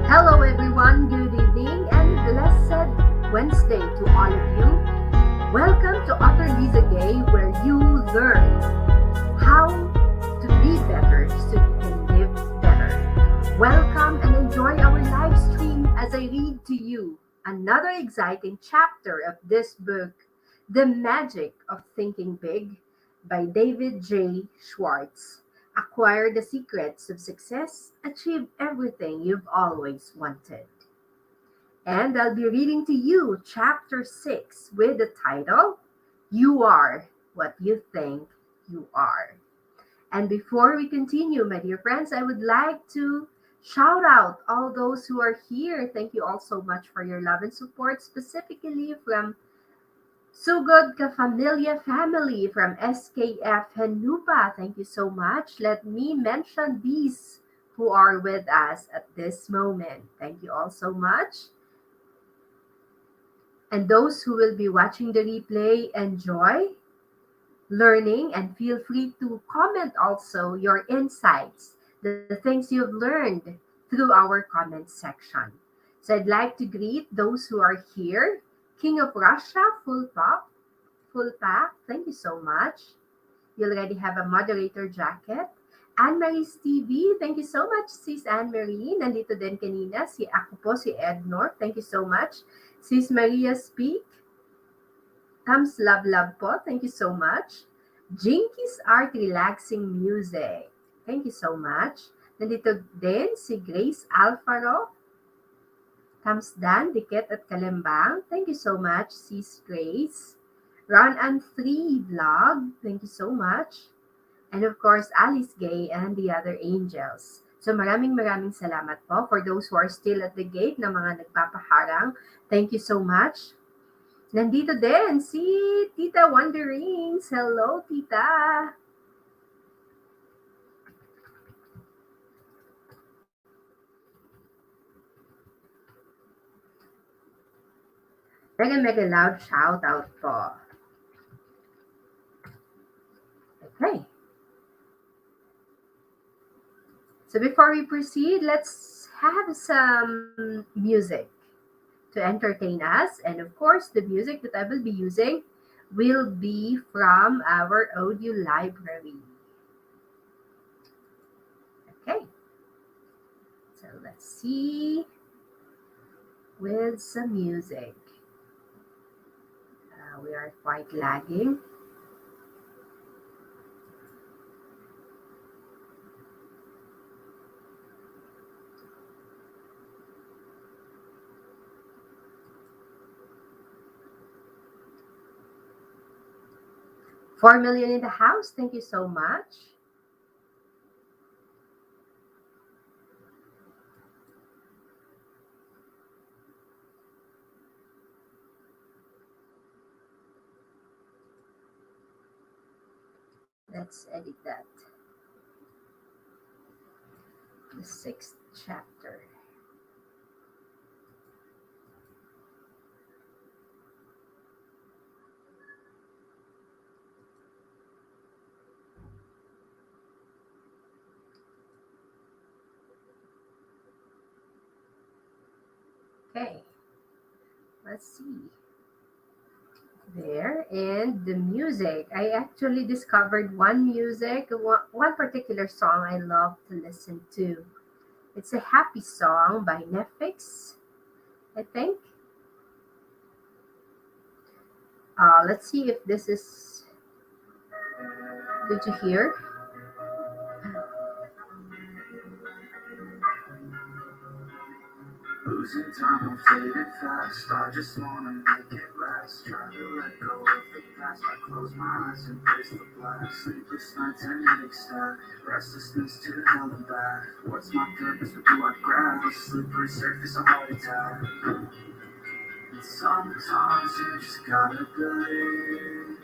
Hello, everyone. Good evening and blessed Wednesday to all of you. Welcome to Upper Liza Gay, where you learn how to be better so you can live better. Welcome and enjoy our live stream as I read to you another exciting chapter of this book, The Magic of Thinking Big by David Schwartz. Acquire the secrets of success, achieve everything you've always wanted. And I'll be reading to you chapter 6 with the title, You Are What You Think You Are. And before we continue, my dear friends, I would like to shout out all those who are here. Thank you all so much for your love and support, specifically from Sugod Ka Familia family from SKF Hanupa. Thank you so much. Let me mention these who are with us at this moment. Thank you all so much. And those who will be watching the replay, enjoy learning and feel free to comment also your insights, the things you've learned through our comment section. So I'd like to greet those who are here. King of Russia, full pack. Thank you so much. You already have a moderator jacket. Anne-Marie's TV, thank you so much, Sis Anne-Marie. Nandito din kanina, ako po, si Ednor. Thank you so much. Sis Maria Speak. Thumbs love po. Thank you so much. Jinky's Art Relaxing Music. Thank you so much. Nandito din si Grace Alfaro. Thumbs down, Dikit at Kalembang. Thank you so much, Sis Grace. Ron and 3 Vlog. Thank you so much. And of course, Alice Gay and the other angels. So maraming salamat po for those who are still at the gate na mga nagpapaharang. Thank you so much. Nandito din si Tita Wonderings. Hello, Tita. Mega loud shout out po. Okay. So before we proceed, let's have some music to entertain us. And of course, the music that I will be using will be from our audio library. Okay. So let's see with some music. We are quite lagging. $4 million in the house. Thank you so much. Let's edit that. The 6th chapter. Okay, let's see. There, and the music. I actually discovered one particular song I love to listen to. It's a happy song by Netflix, I think. Let's see if this is good to hear. Losing time, I'm faded fast. I just wanna make it last. Try to let go of the past. I close my eyes and face the blast. Sleepless nights and ecstatic. Restlessness to hell and back. What's my purpose? What do I grab? Slippery surface, a heart attack. And sometimes you just gotta believe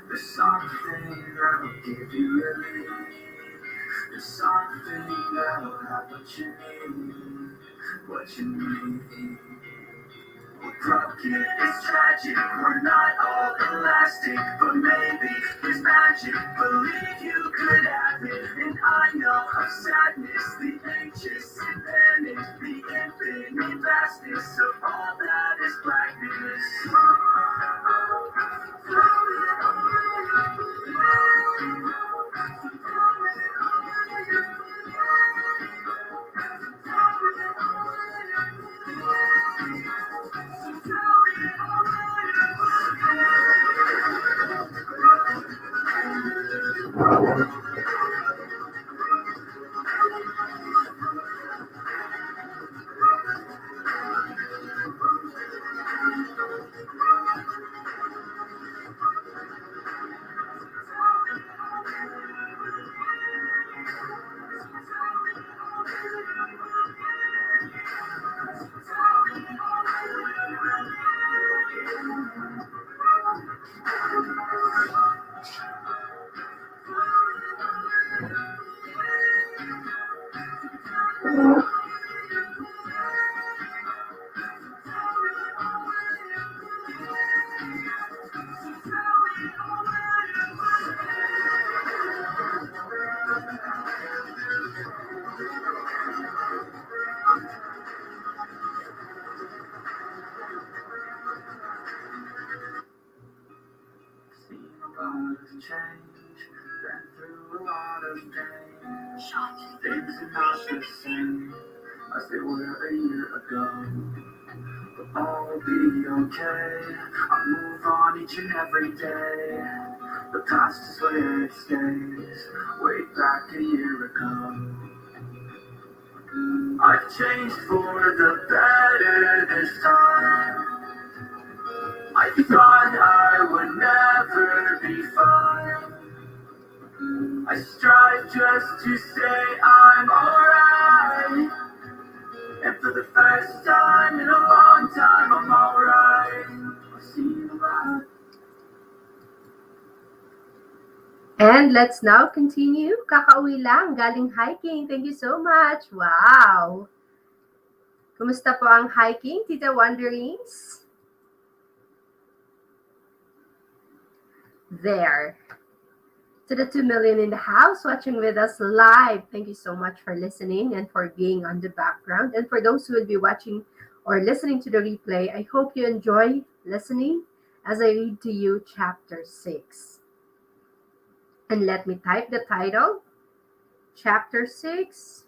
there's something that'll give you relief. There's something that'll have what you need. What you need. We're broken, it's tragic, we're not all elastic, but maybe there's magic, believe you could have it. And I know of sadness, the anxious and panic, The infinite vastness of all that is blackness. Seen a lot of change, been through a lot of pain. Things are not the same as they were a year ago. But all will be okay. I move on each and every day. The past is where it stays. Way back a year ago. I've changed for the better this time. I thought I would never be fine. I strive just to say I'm alright. And for the first time in a long time, I'm alright. I've seen a lot. And let's now continue. Kakauwi lang, galing hiking. Thank you so much. Wow! Kumusta po ang hiking, Tita Wanderings? There. To the 2 million in the house watching with us live, thank you so much for listening and for being on the background. And for those who will be watching or listening to the replay, I hope you enjoy listening as I read to you chapter 6. And let me type the title, chapter 6.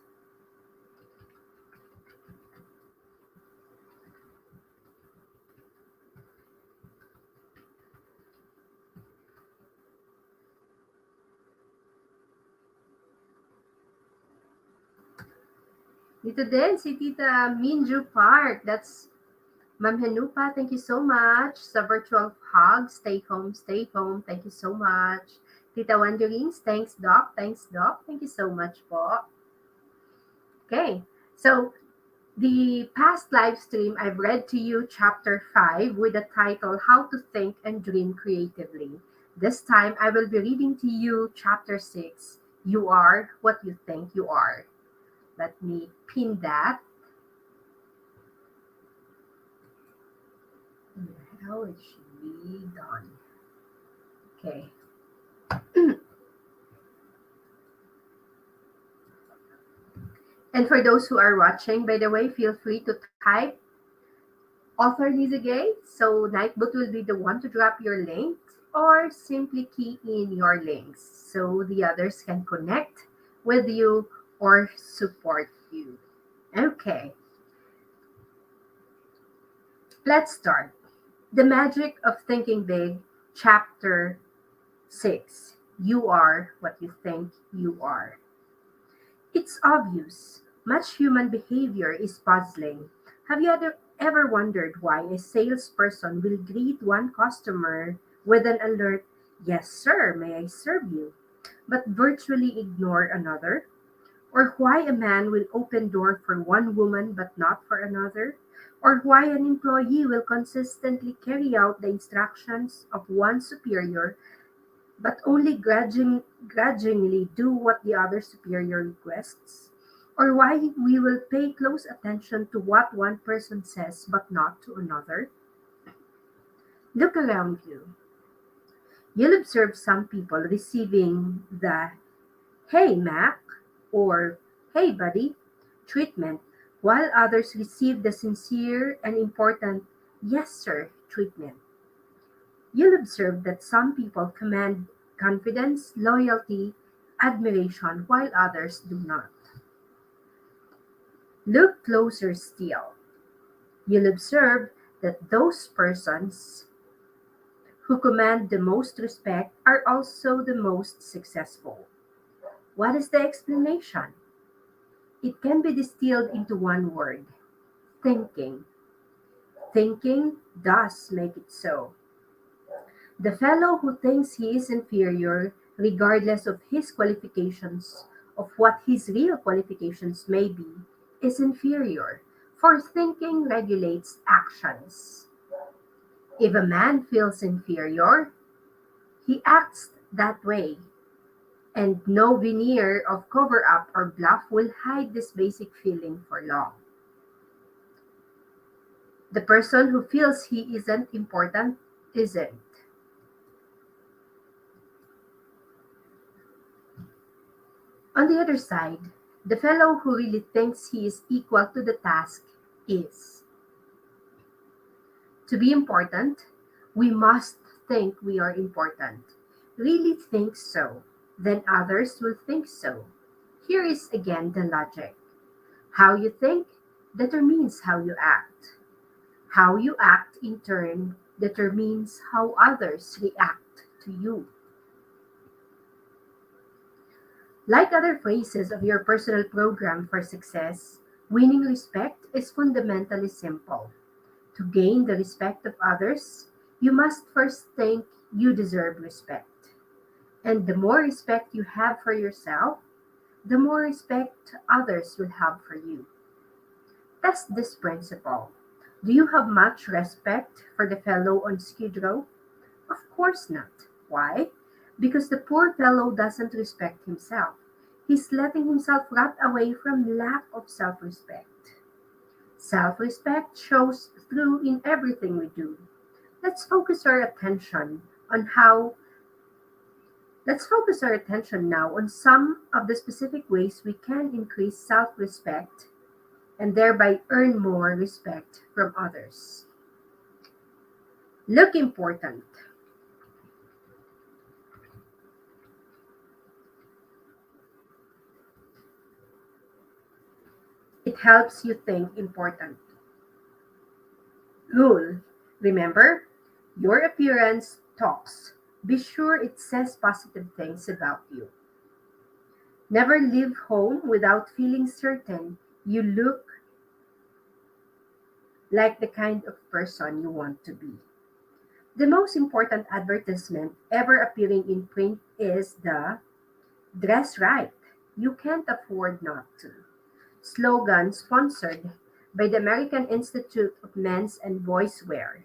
Dito din si Tita Minju Park. That's Ma'am Hanupa. Thank you so much. Sa virtual hug, stay home, stay home. Thank you so much. Tita Wanderings, thanks Doc. Thanks Doc. Thank you so much po. Okay, so the past live stream, I've read to you chapter 5 with the title, How to Think and Dream Creatively. This time, I will be reading to you chapter 6, You Are What You Think You Are. Let me pin that. How it should be done. Okay. And for those who are watching, by the way, feel free to type author Liza Gay. So Nightboot will be the one to drop your link, or simply key in your links so the others can connect with you or support you. Okay. Let's start. The Magic of Thinking Big, Chapter 6. You are what you think you are. It's obvious. Much human behavior is puzzling. Have you ever wondered why a salesperson will greet one customer with an alert, "Yes, sir, may I serve you?" but virtually ignore another? Or why a man will open door for one woman but not for another? Or why an employee will consistently carry out the instructions of one superior but only grudgingly do what the other superior requests? Or why we will pay close attention to what one person says but not to another? Look around you. You'll observe some people receiving the "Hey, Mac," or "Hey, buddy" treatment while others receive the sincere and important "yes, sir" treatment. You'll observe that some people command confidence, loyalty, admiration, while others do not. Look closer still. You'll observe that those persons who command the most respect are also the most successful. What is the explanation? It can be distilled into one word: thinking. Thinking does make it so. The fellow who thinks he is inferior, regardless of his qualifications, of what his real qualifications may be, is inferior, for thinking regulates actions. If a man feels inferior, he acts that way, and no veneer of cover up or bluff will hide this basic feeling for long. The person who feels he isn't important isn't. On the other side, the fellow who really thinks he is equal to the task is. To be important, we must think we are important. Really think so. Then others will think so. Here is again the logic. How you think determines how you act. How you act in turn determines how others react to you. Like other phases of your personal program for success, winning respect is fundamentally simple. To gain the respect of others, you must first think you deserve respect. And the more respect you have for yourself, the more respect others will have for you. Test this principle. Do you have much respect for the fellow on Skid Row? Of course not. Why? Because the poor fellow doesn't respect himself. He's letting himself rot away from lack of self respect. Self respect shows through in everything we do. Let's focus our attention on how let's focus our attention now on some of the specific ways we can increase self respect and thereby earn more respect from others. Look important. It helps you think important. Rule. Remember, your appearance talks. Be sure it says positive things about you. Never leave home without feeling certain you look like the kind of person you want to be. The most important advertisement ever appearing in print is the "Dress Right. You Can't Afford Not to" slogan sponsored by the American Institute of Men's and Boys Wear.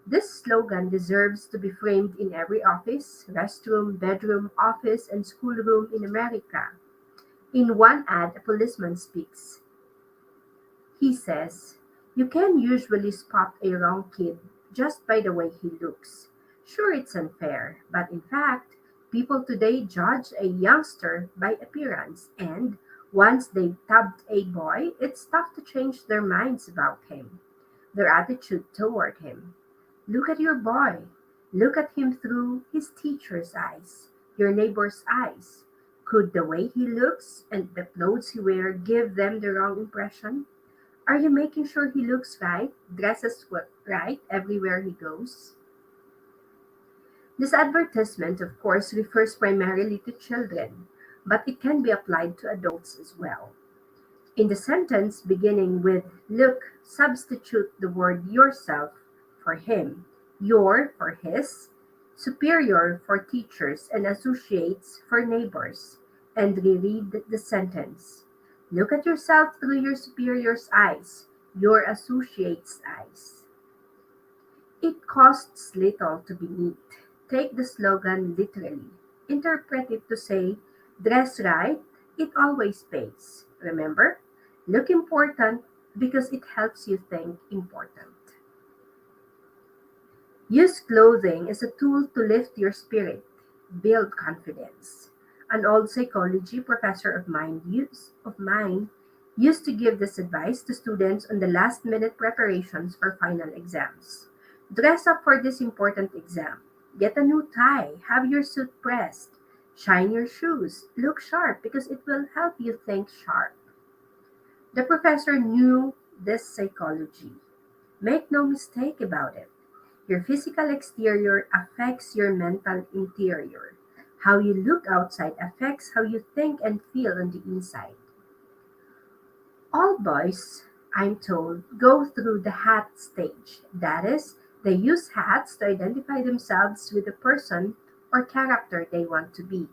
This slogan deserves to be framed in every office, restroom, bedroom, office, and schoolroom in America. In one ad, a policeman speaks. He says, "You can usually spot a wrong kid just by the way he looks. Sure, it's unfair, but in fact, people today judge a youngster by appearance, and once they've tabbed a boy, it's tough to change their minds about him, their attitude toward him. Look at your boy. Look at him through his teacher's eyes, your neighbor's eyes. Could the way he looks and the clothes he wears give them the wrong impression? Are you making sure he looks right, dresses right everywhere he goes?" This advertisement, of course, refers primarily to children, but it can be applied to adults as well. In the sentence beginning with "look," substitute the word yourself for him, your for his, superior for teachers, and associates for neighbors, and reread the sentence. Look at yourself through your superior's eyes, your associate's eyes. It costs little to be neat. Take the slogan literally. Interpret it to say, "Dress right, it always pays." Remember, look important because it helps you think important. Use clothing as a tool to lift your spirit, build confidence. An old psychology professor of mine used to give this advice to students on the last minute preparations for final exams. Dress up for this important exam. Get a new tie, have your suit pressed, shine your shoes, look sharp because it will help you think sharp. The professor knew this psychology. Make no mistake about it. Your physical exterior affects your mental interior. How you look outside affects how you think and feel on the inside. All boys, I'm told, go through the hat stage. That is, they use hats to identify themselves with the person or character they want to be.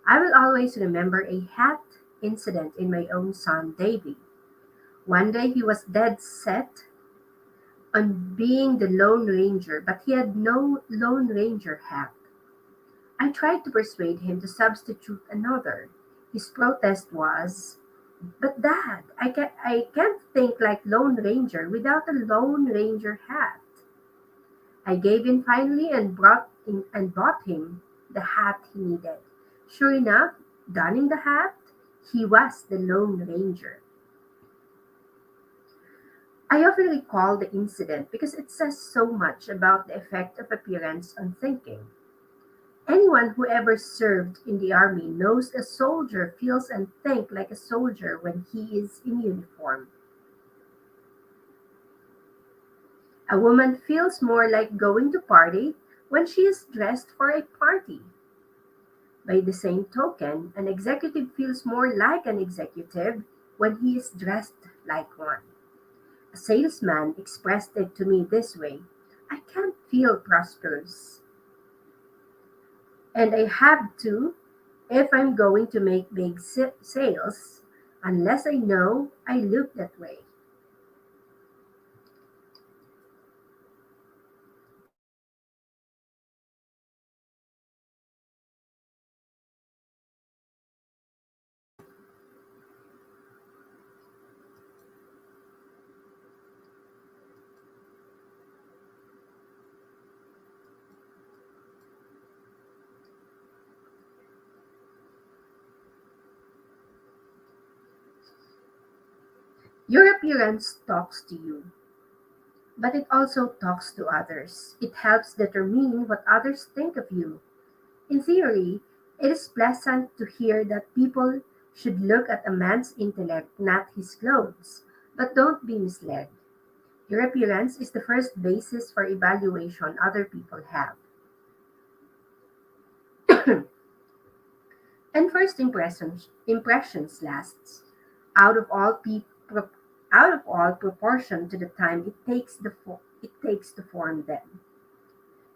I will always remember a hat incident in my own son, Davy. One day he was dead set on being the Lone Ranger, but he had no Lone Ranger hat. I tried to persuade him to substitute another. His protest was, "But Dad, I can't think like Lone Ranger without a Lone Ranger hat." I gave in finally and bought him the hat he needed. Sure enough, donning the hat, he was the Lone Ranger. I often recall the incident because it says so much about the effect of appearance on thinking. Anyone who ever served in the army knows a soldier feels and thinks like a soldier when he is in uniform. A woman feels more like going to party when she is dressed for a party. By the same token, an executive feels more like an executive when he is dressed like one. A salesman expressed it to me this way: "I can't feel prosperous, and I have to if I'm going to make big sales, unless I know I look that way." Your appearance talks to you, but it also talks to others. It helps determine what others think of you. In theory, it is pleasant to hear that people should look at a man's intellect, not his clothes. But don't be misled. Your appearance is the first basis for evaluation other people have. And first impressions lasts. Out of all out of all proportion to the time it takes to form them.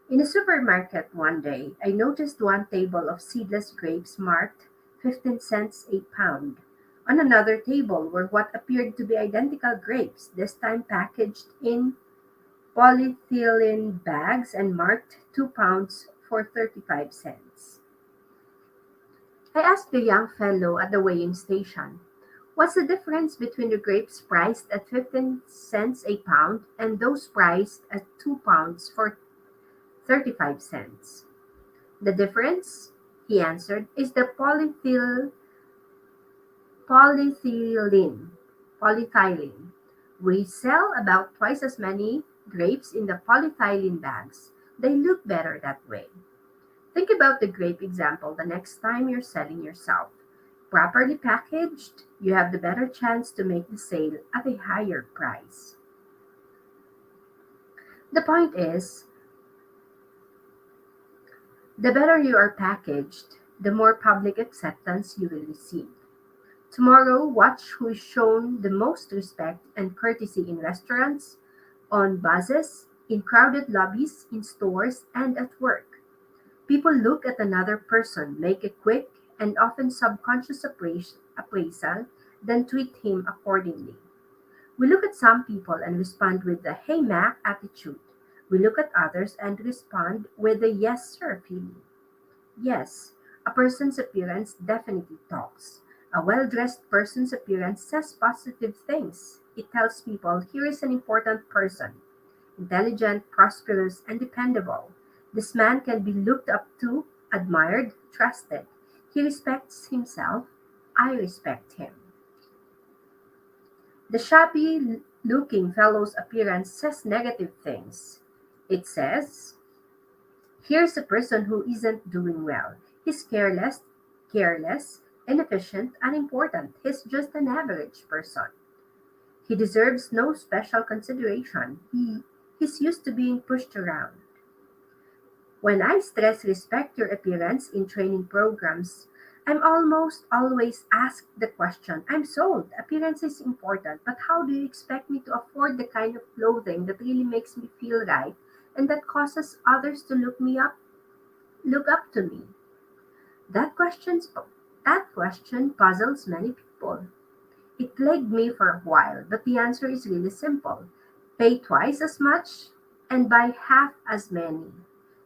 In a supermarket one day, I noticed one table of seedless grapes marked 15 cents a pound. On another table were what appeared to be identical grapes, this time packaged in polyethylene bags and marked 2 pounds for 35 cents. I asked the young fellow at the weighing station, "What's the difference between the grapes priced at 15 cents a pound and those priced at 2 pounds for 35 cents?" "The difference," he answered, "is the polyethylene. Polyethylene. We sell about twice as many grapes in the polyethylene bags. They look better that way." Think about the grape example the next time you're selling yourself. Properly packaged, you have the better chance to make the sale at a higher price. The point is, the better you are packaged, the more public acceptance you will receive. Tomorrow, watch who is shown the most respect and courtesy in restaurants, on buses, in crowded lobbies, in stores, and at work. People look at another person, make a quick and often subconscious appraisal, then treat him accordingly. We look at some people and respond with the "Hey Mac" attitude. We look at others and respond with the "Yes sir" feeling. Yes, a person's appearance definitely talks. A well dressed person's appearance says positive things. It tells people, "Here is an important person, intelligent, prosperous, and dependable. This man can be looked up to, admired, trusted. He respects himself. I respect him." The shabby looking fellow's appearance says negative things. It says, here's a person who isn't doing well. He's careless, inefficient, unimportant. He's just an average person. He deserves no special consideration. He's used to being pushed around. When I stress respect your appearance in training programs, I'm almost always asked the question, I'm sold. Appearance is important, but how do you expect me to afford the kind of clothing that really makes me feel right and that causes others to look up to me? That question that question puzzles many people. It plagued me for a while, but the answer is really simple. Pay twice as much and buy half as many.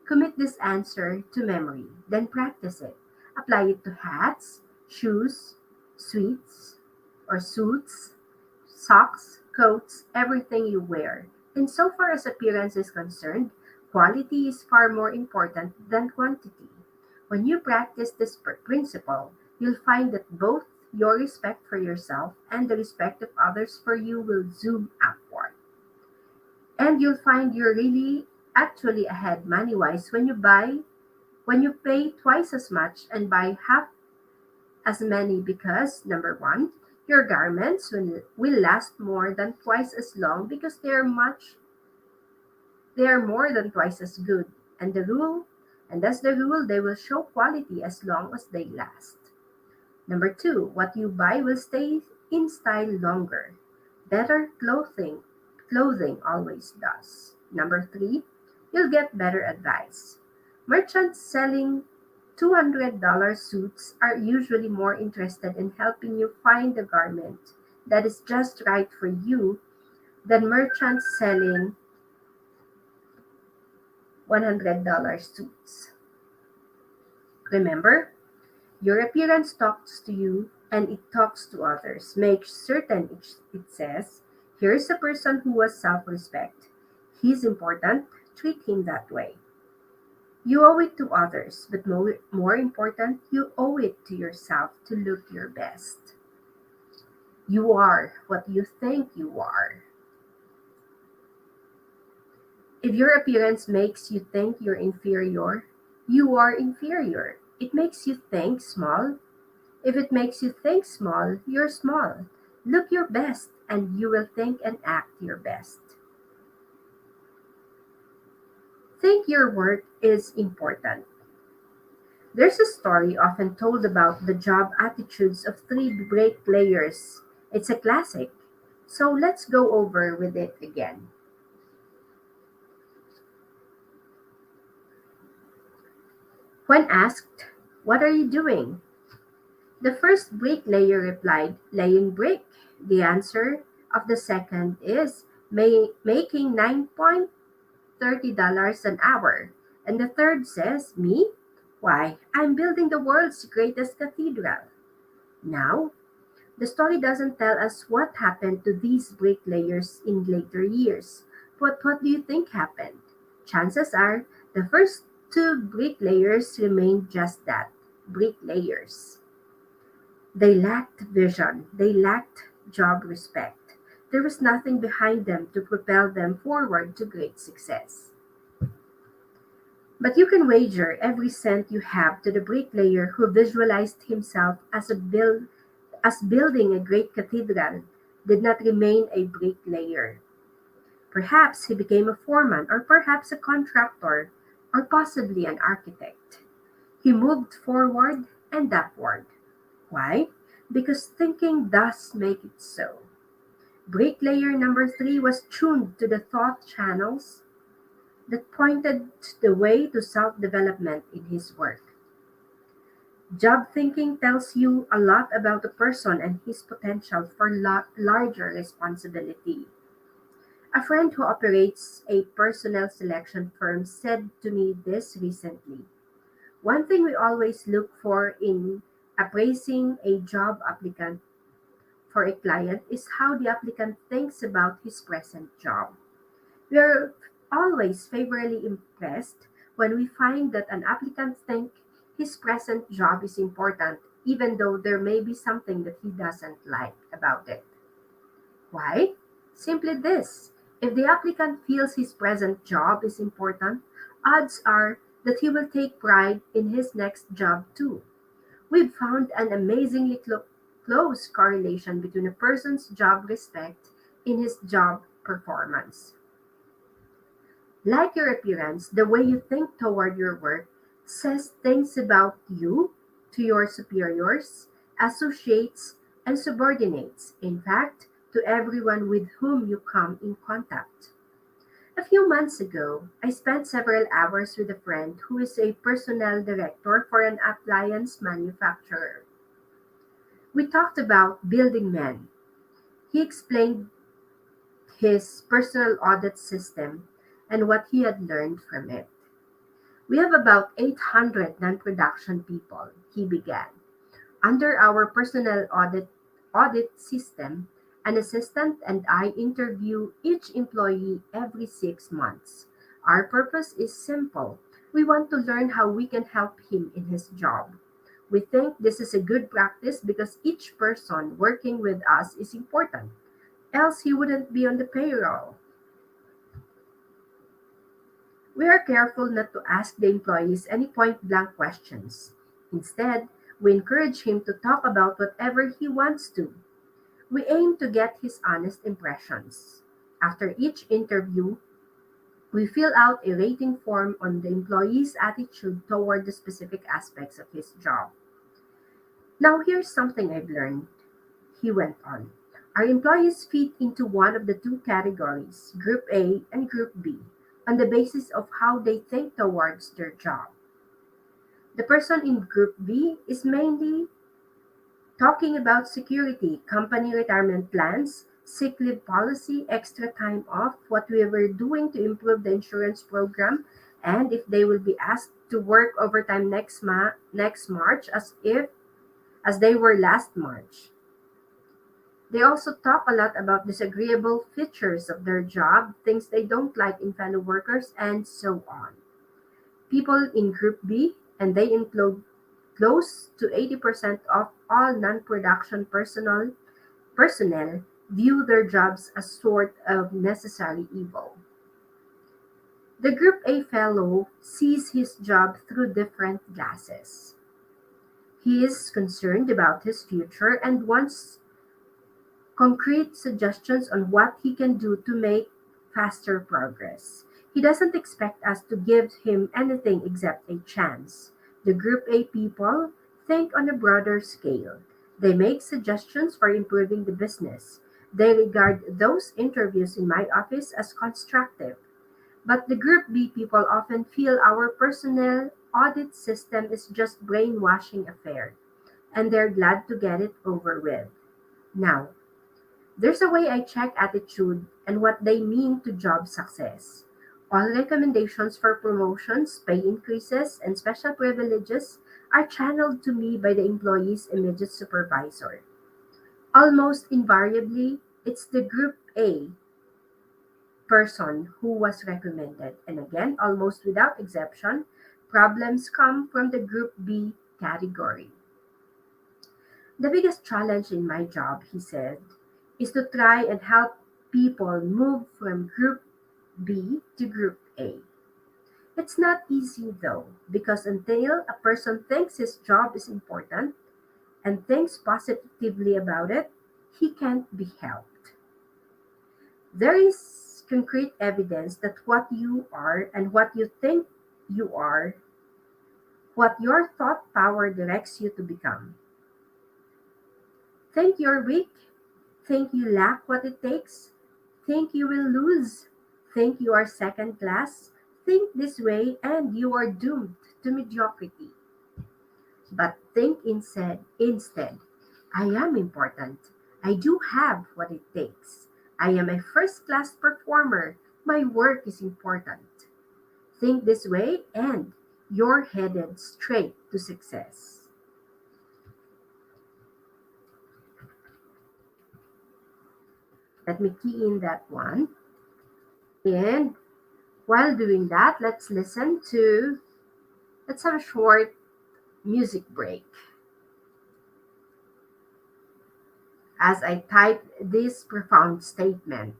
Commit this answer to memory, then practice it. Apply it to hats, shoes, sweets or suits, socks, coats, everything you wear. And so far as appearance is concerned, quality is far more important than quantity. When you practice this principle, you'll find that both your respect for yourself and the respect of others for you will zoom upward. And you'll find you're really actually ahead money wise when you pay twice as much and buy half as many because number one, your garments will last more than twice as long because they are more than twice as good. And that's the rule, they will show quality as long as they last. Number two, what you buy will stay in style longer. Better clothing always does. Number three, you'll get better advice. Merchants selling $200 suits are usually more interested in helping you find the garment that is just right for you than merchants selling $100 suits. Remember, your appearance talks to you and it talks to others. Make certain it says, here's a person who has self respect. He's important, treat him that way. You owe it to others, but more important, you owe it to yourself to look your best. You are what you think you are. If your appearance makes you think you're inferior, you are inferior. It makes you think small. If it makes you think small, you're small. Look your best, and you will think and act your best. Think your worth is important. There's a story often told about the job attitudes of three brake players. It's a classic, so let's go over with it again. When asked, what are you doing? The first bricklayer replied, laying brick. The answer of the second is making $9.30 an hour. And the third says, me? Why, I'm building the world's greatest cathedral. Now, the story doesn't tell us what happened to these bricklayers in later years. But what do you think happened? Chances are the first two bricklayers remained just that, bricklayers. They lacked vision, they lacked job respect. There was nothing behind them to propel them forward to great success. But you can wager every cent you have to the bricklayer who visualized himself as building a great cathedral did not remain a bricklayer. Perhaps he became a foreman, or perhaps a contractor, or possibly an architect. He moved forward and upward. Why? Because thinking does make it so. Bricklayer number three was tuned to the thought channels that pointed the way to self development in his work. Job thinking tells you a lot about a person and his potential for larger responsibility. A friend who operates a personnel selection firm said to me this recently. One thing we always look for in appraising a job applicant for a client is how the applicant thinks about his present job. We are always favorably impressed when we find that an applicant thinks his present job is important, even though there may be something that he doesn't like about it. Why? Simply this: if the applicant feels his present job is important, odds are that he will take pride in his next job too. We've found an amazingly close correlation between a person's job respect in his job performance. Like your appearance, the way you think toward your work says things about you to your superiors, associates, and subordinates, in fact, to everyone with whom you come in contact. A few months ago, I spent several hours with a friend who is a personnel director for an appliance manufacturer. We talked about building men. He explained his personal audit system and what he had learned from it. We have about 800 non production people, he began. Under our personnel audit system, an assistant and I interview each employee every 6 months. Our purpose is simple. We want to learn how we can help him in his job. We think this is a good practice because each person working with us is important, else he wouldn't be on the payroll. We are careful not to ask the employees any point blank questions. Instead, we encourage him to talk about whatever he wants to. We aim to get his honest impressions. After each interview, we fill out a rating form on the employee's attitude toward the specific aspects of his job. Now, here's something I've learned, he went on. Our employees fit into one of the two categories, Group A and Group B, on the basis of how they think towards their job. The person in Group B is mainly talking about security, company retirement plans, sick leave policy, extra time off, what we were doing to improve the insurance program, and if they will be asked to work overtime next March as they were last March. They also talk a lot about disagreeable features of their job, things they don't like in fellow workers, and so on. People in Group B, and they include close to 80% of all non-production personnel view their jobs as sort of necessary evil. The Group A fellow sees his job through different glasses. He is concerned about his future and wants concrete suggestions on what he can do to make faster progress. He doesn't expect us to give him anything except a chance. The Group A people think on a broader scale. They make suggestions for improving the business. They regard those interviews in my office as constructive. But the Group B people often feel our personnel audit system is just brainwashing affair, and they're glad to get it over with. Now, there's a way I check attitude and what they mean to job success. All recommendations for promotions, pay increases, and special privileges are channeled to me by the employee's immediate supervisor. Almost invariably, it's the Group A person who was recommended, and again, almost without exception, problems come from the Group B category. The biggest challenge in my job, he said, is to try and help people move from Group B to Group A. It's not easy though, because until a person thinks his job is important and thinks positively about it, he can't be helped. There is concrete evidence that what you are and what you think you are, what your thought power directs you to become. Think you're weak? Think you lack what it takes? Think you will lose? Think you are second class? Think this way and you are doomed to mediocrity. But think instead, I am important. I do have what it takes. I am a first class performer. My work is important. Think this way and you're headed straight to success. Let me key in that one. And while doing that, let's have a short music break. as I type this profound statement.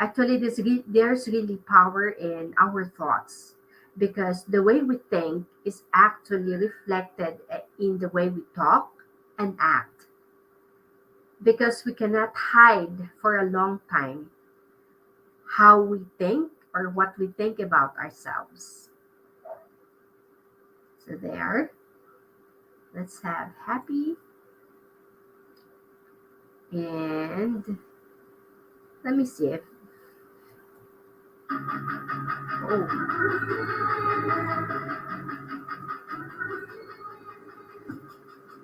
Actually, there's really power in our thoughts because the way we think is actually reflected in the way we talk and act. Because we cannot hide for a long time how we think or what we think about ourselves. So, there, let's have happy and let me see if. Oh,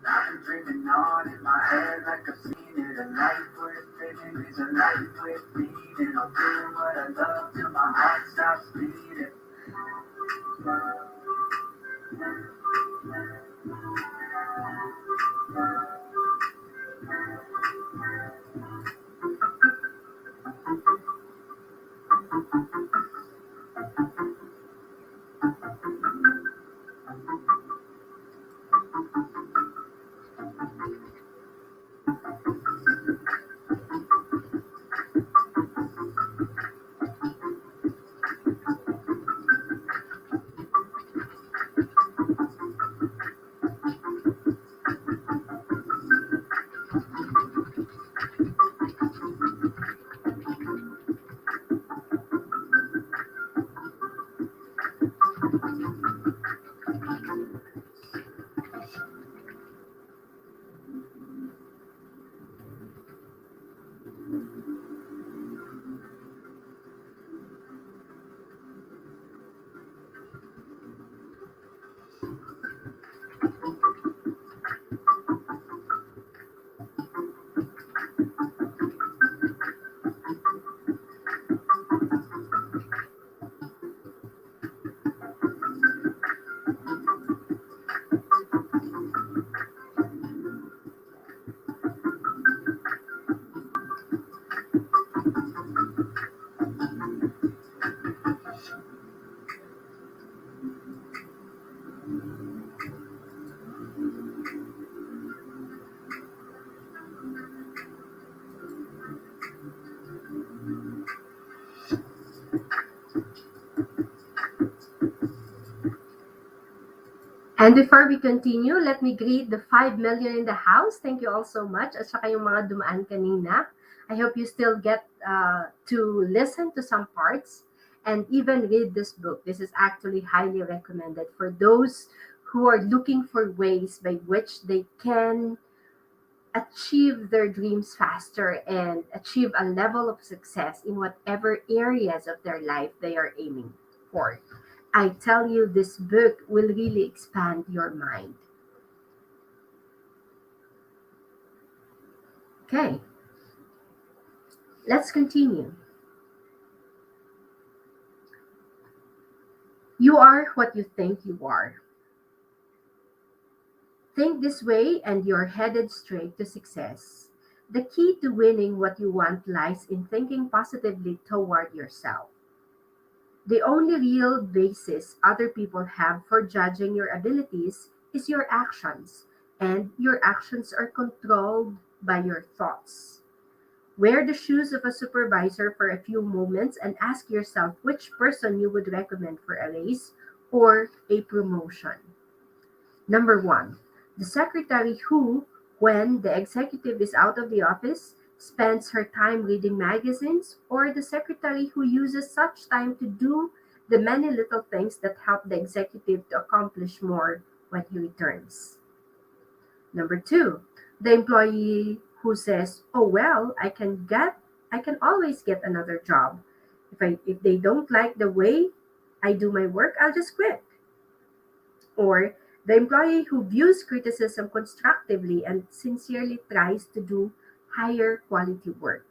I've been dreaming on in my head like I've seen it. A life worth living is a life worth leading. I'll do what I love till my heart stops beating. and before we continue, let me greet the 5 million in the house. Thank you all so much. At saka yung mga dumaan kanina. I hope you still get to listen to some parts and even read this book. This is actually highly recommended for those who are looking for ways by which they can achieve their dreams faster and achieve a level of success in whatever areas of their life they are aiming for. I tell you, this book will really expand your mind. Okay, let's continue. You are what you think you are. Think this way, and you're headed straight to success. The key to winning what you want lies in thinking positively toward yourself. The only real basis other people have for judging your abilities is your actions, and your actions are controlled by your thoughts. Wear the shoes of a supervisor for a few moments and ask yourself which person you would recommend for a raise or a promotion. Number one, the secretary who, when the executive is out of the office, spends her time reading magazines, or the secretary who uses such time to do the many little things that help the executive to accomplish more when he returns. Number two, the employee who says, "Oh well, I can always get another job. If they don't like the way I do my work, I'll just quit." Or the employee who views criticism constructively and sincerely tries to do higher quality work.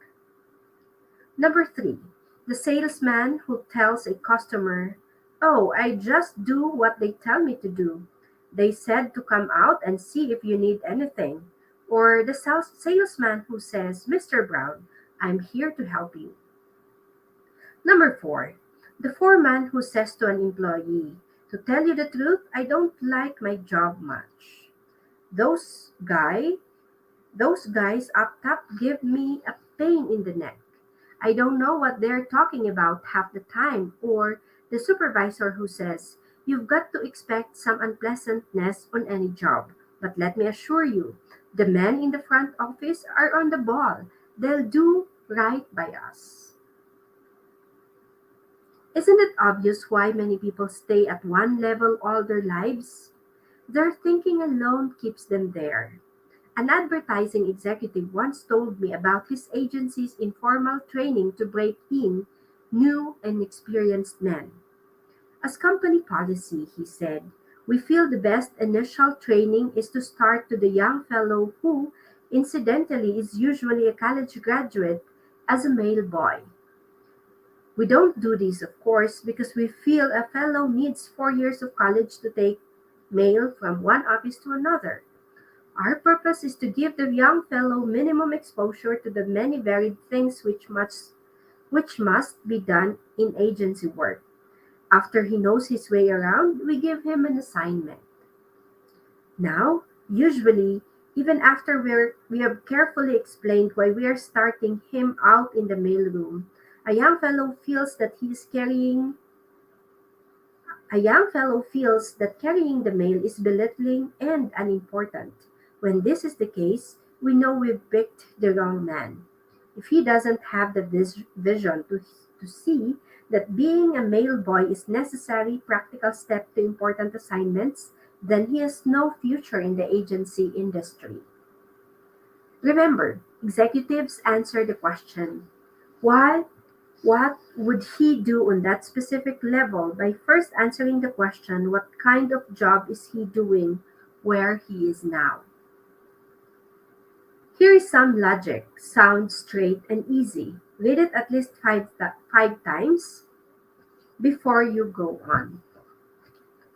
Number three, the salesman who tells a customer, "Oh, I just do what they tell me to do. They said to come out and see if you need anything." Or the salesman who says, "Mr. Brown, I'm here to help you." Number four, the foreman who says to an employee, "To tell you the truth, I don't like my job much." Those guy Those guys up top give me a pain in the neck. I don't know what they're talking about half the time, or the supervisor who says, "You've got to expect some unpleasantness on any job. But let me assure you, the men in the front office are on the ball. They'll do right by us." Isn't it obvious why many people stay at one level all their lives? Their thinking alone keeps them there. An advertising executive once told me about his agency's informal training to break in new and experienced men. As company policy, he said, we feel the best initial training is to start to the young fellow who, incidentally, is usually a college graduate as a male boy. We don't do this, of course, because we feel a fellow needs 4 years of college to take mail from one office to another. Our purpose is to give the young fellow minimum exposure to the many varied things which must be done in agency work. After he knows his way around, we give him an assignment. Now, usually, even after we have carefully explained why we are starting him out in the mailroom, a young fellow feels that he is carrying A young fellow feels that carrying the mail is belittling and unimportant. When this is the case, we know we've picked the wrong man. If he doesn't have the vision to see that being a mail boy is necessary practical step to important assignments, then he has no future in the agency industry. Remember, executives answer the question, why what would he do on that specific level by first answering the question, what kind of job is he doing where he is now? Here is some logic. Sounds straight and easy. Read it at least five times before you go on.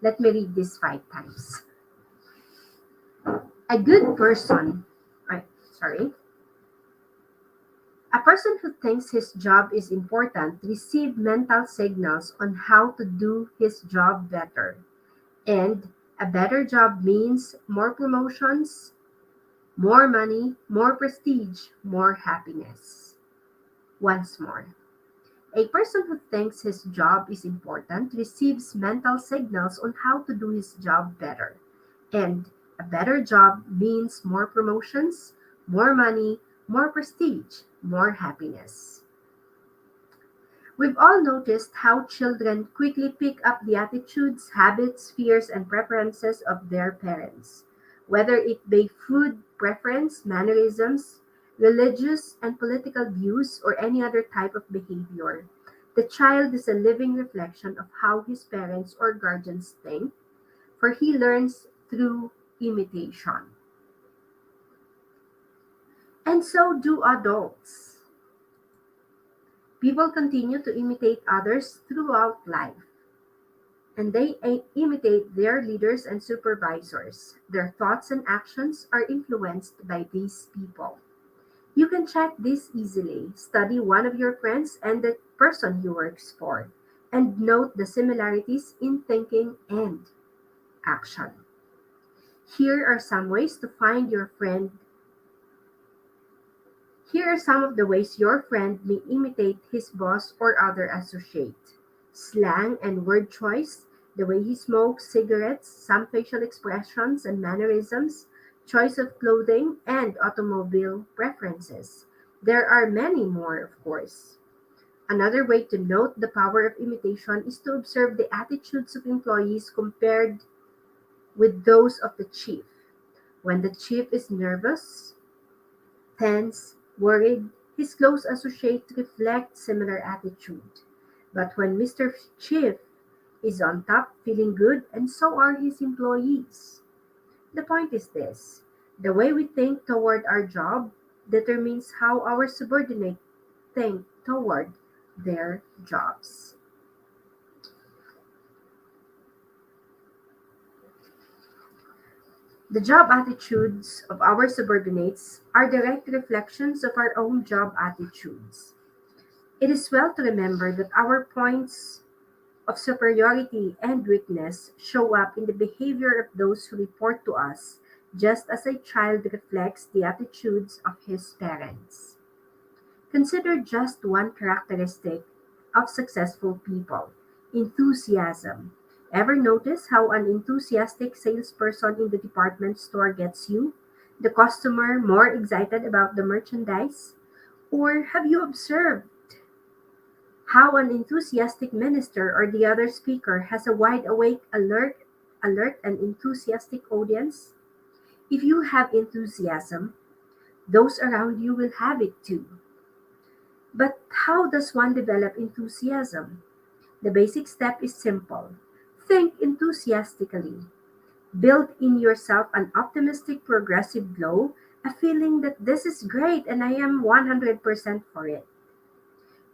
Let me read this 5 times. A good person, I, sorry, a person who thinks his job is important receives mental signals on how to do his job better. And a better job means more promotions, more money, more prestige, more happiness. Once more, a person who thinks his job is important receives mental signals on how to do his job better. And a better job means more promotions, more money, more prestige, more happiness. We've all noticed how children quickly pick up the attitudes, habits, fears, and preferences of their parents, whether it be food preference, mannerisms, religious and political views, or any other type of behavior. The child is a living reflection of how his parents or guardians think, for he learns through imitation. And so do adults. People continue to imitate others throughout life, and they imitate their leaders and supervisors. Their thoughts and actions are influenced by these people. You can check this easily. Study one of your friends and the person he works for, and note the similarities in thinking and action. Here are some ways to find your friend Here are some of the ways your friend may imitate his boss or other associate. Slang and word choice, the way he smokes cigarettes, some facial expressions and mannerisms, choice of clothing, and automobile preferences. There are many more, of course. Another way to note the power of imitation is to observe the attitudes of employees compared with those of the chief. When the chief is nervous, tense, worried, his close associates reflect similar attitude. But when Mr. Chief is on top, feeling good, and so are his employees. The point is this: the way we think toward our job determines how our subordinates think toward their jobs. The job attitudes of our subordinates are direct reflections of our own job attitudes. It is well to remember that our points of superiority and weakness show up in the behavior of those who report to us just as a child reflects the attitudes of his parents. Consider just one characteristic of successful people: enthusiasm. Ever notice how an enthusiastic salesperson in the department store gets you, the customer, more excited about the merchandise? Or have you observed how an enthusiastic minister or the other speaker has a wide awake, alert and enthusiastic audience? If you have enthusiasm, those around you will have it too. But how does one develop enthusiasm? The basic step is simple. Think enthusiastically. Build in yourself an optimistic, progressive glow, a feeling that this is great and I am 100% for it.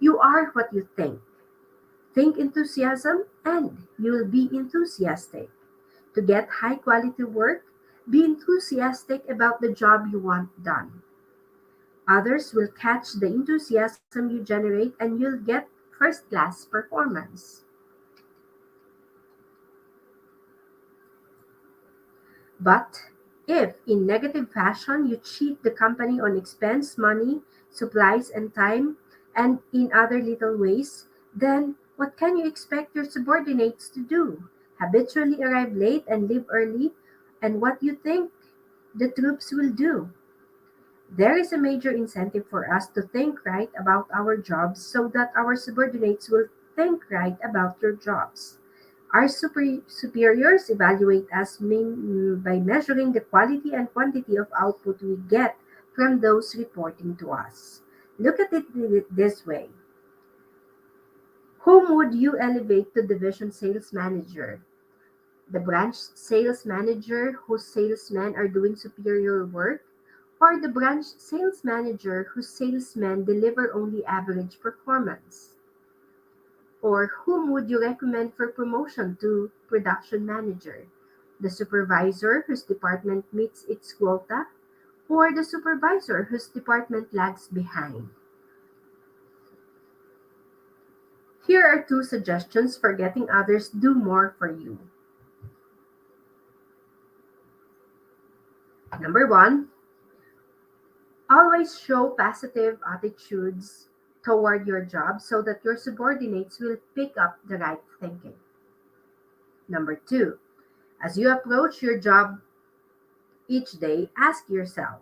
You are what you think. Think enthusiasm and you will be enthusiastic. To get high quality work, be enthusiastic about the job you want done. Others will catch the enthusiasm you generate and you'll get first class performance. But if, in negative fashion, you cheat the company on expense, money, supplies, and time, and in other little ways, then what can you expect your subordinates to do? Habitually arrive late and leave early, and what you think the troops will do? There is a major incentive for us to think right about our jobs so that our subordinates will think right about their jobs. Our superiors evaluate us by measuring the quality and quantity of output we get from those reporting to us. Look at it this way: whom would you elevate to division sales manager? The branch sales manager whose salesmen are doing superior work, or the branch sales manager whose salesmen deliver only average performance? Or whom would you recommend for promotion to production manager? The supervisor whose department meets its quota, or the supervisor whose department lags behind? Here are two suggestions for getting others do more for you. Number one, always show positive attitudes toward your job so that your subordinates will pick up the right thinking. Number two, as you approach your job each day, ask yourself,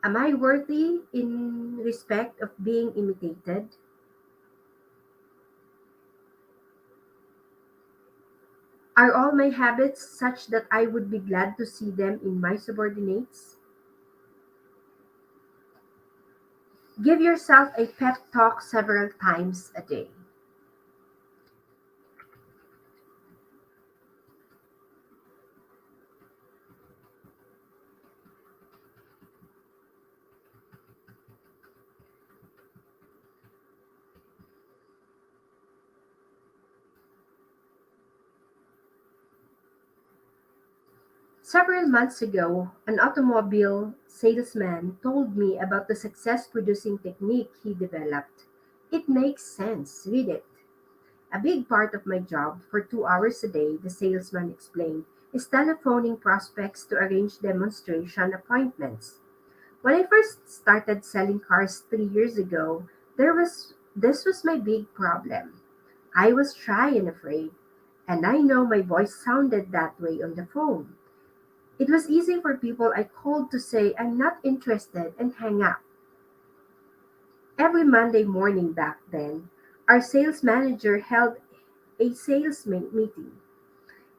am I worthy in respect of being imitated? Are all my habits such that I would be glad to see them in my subordinates? Give yourself a pep talk several times a day. Several months ago, an automobile salesman told me about the success producing technique he developed. It makes sense. Read it. A big part of my job, for 2 hours a day, the salesman explained, is telephoning prospects to arrange demonstration appointments. When I first started selling cars 3 years ago, this was my big problem. I was shy and afraid, and I know my voice sounded that way on the phone. It was easy for people I called to say I'm not interested and hang up. Every Monday morning back then, our sales manager held a meeting.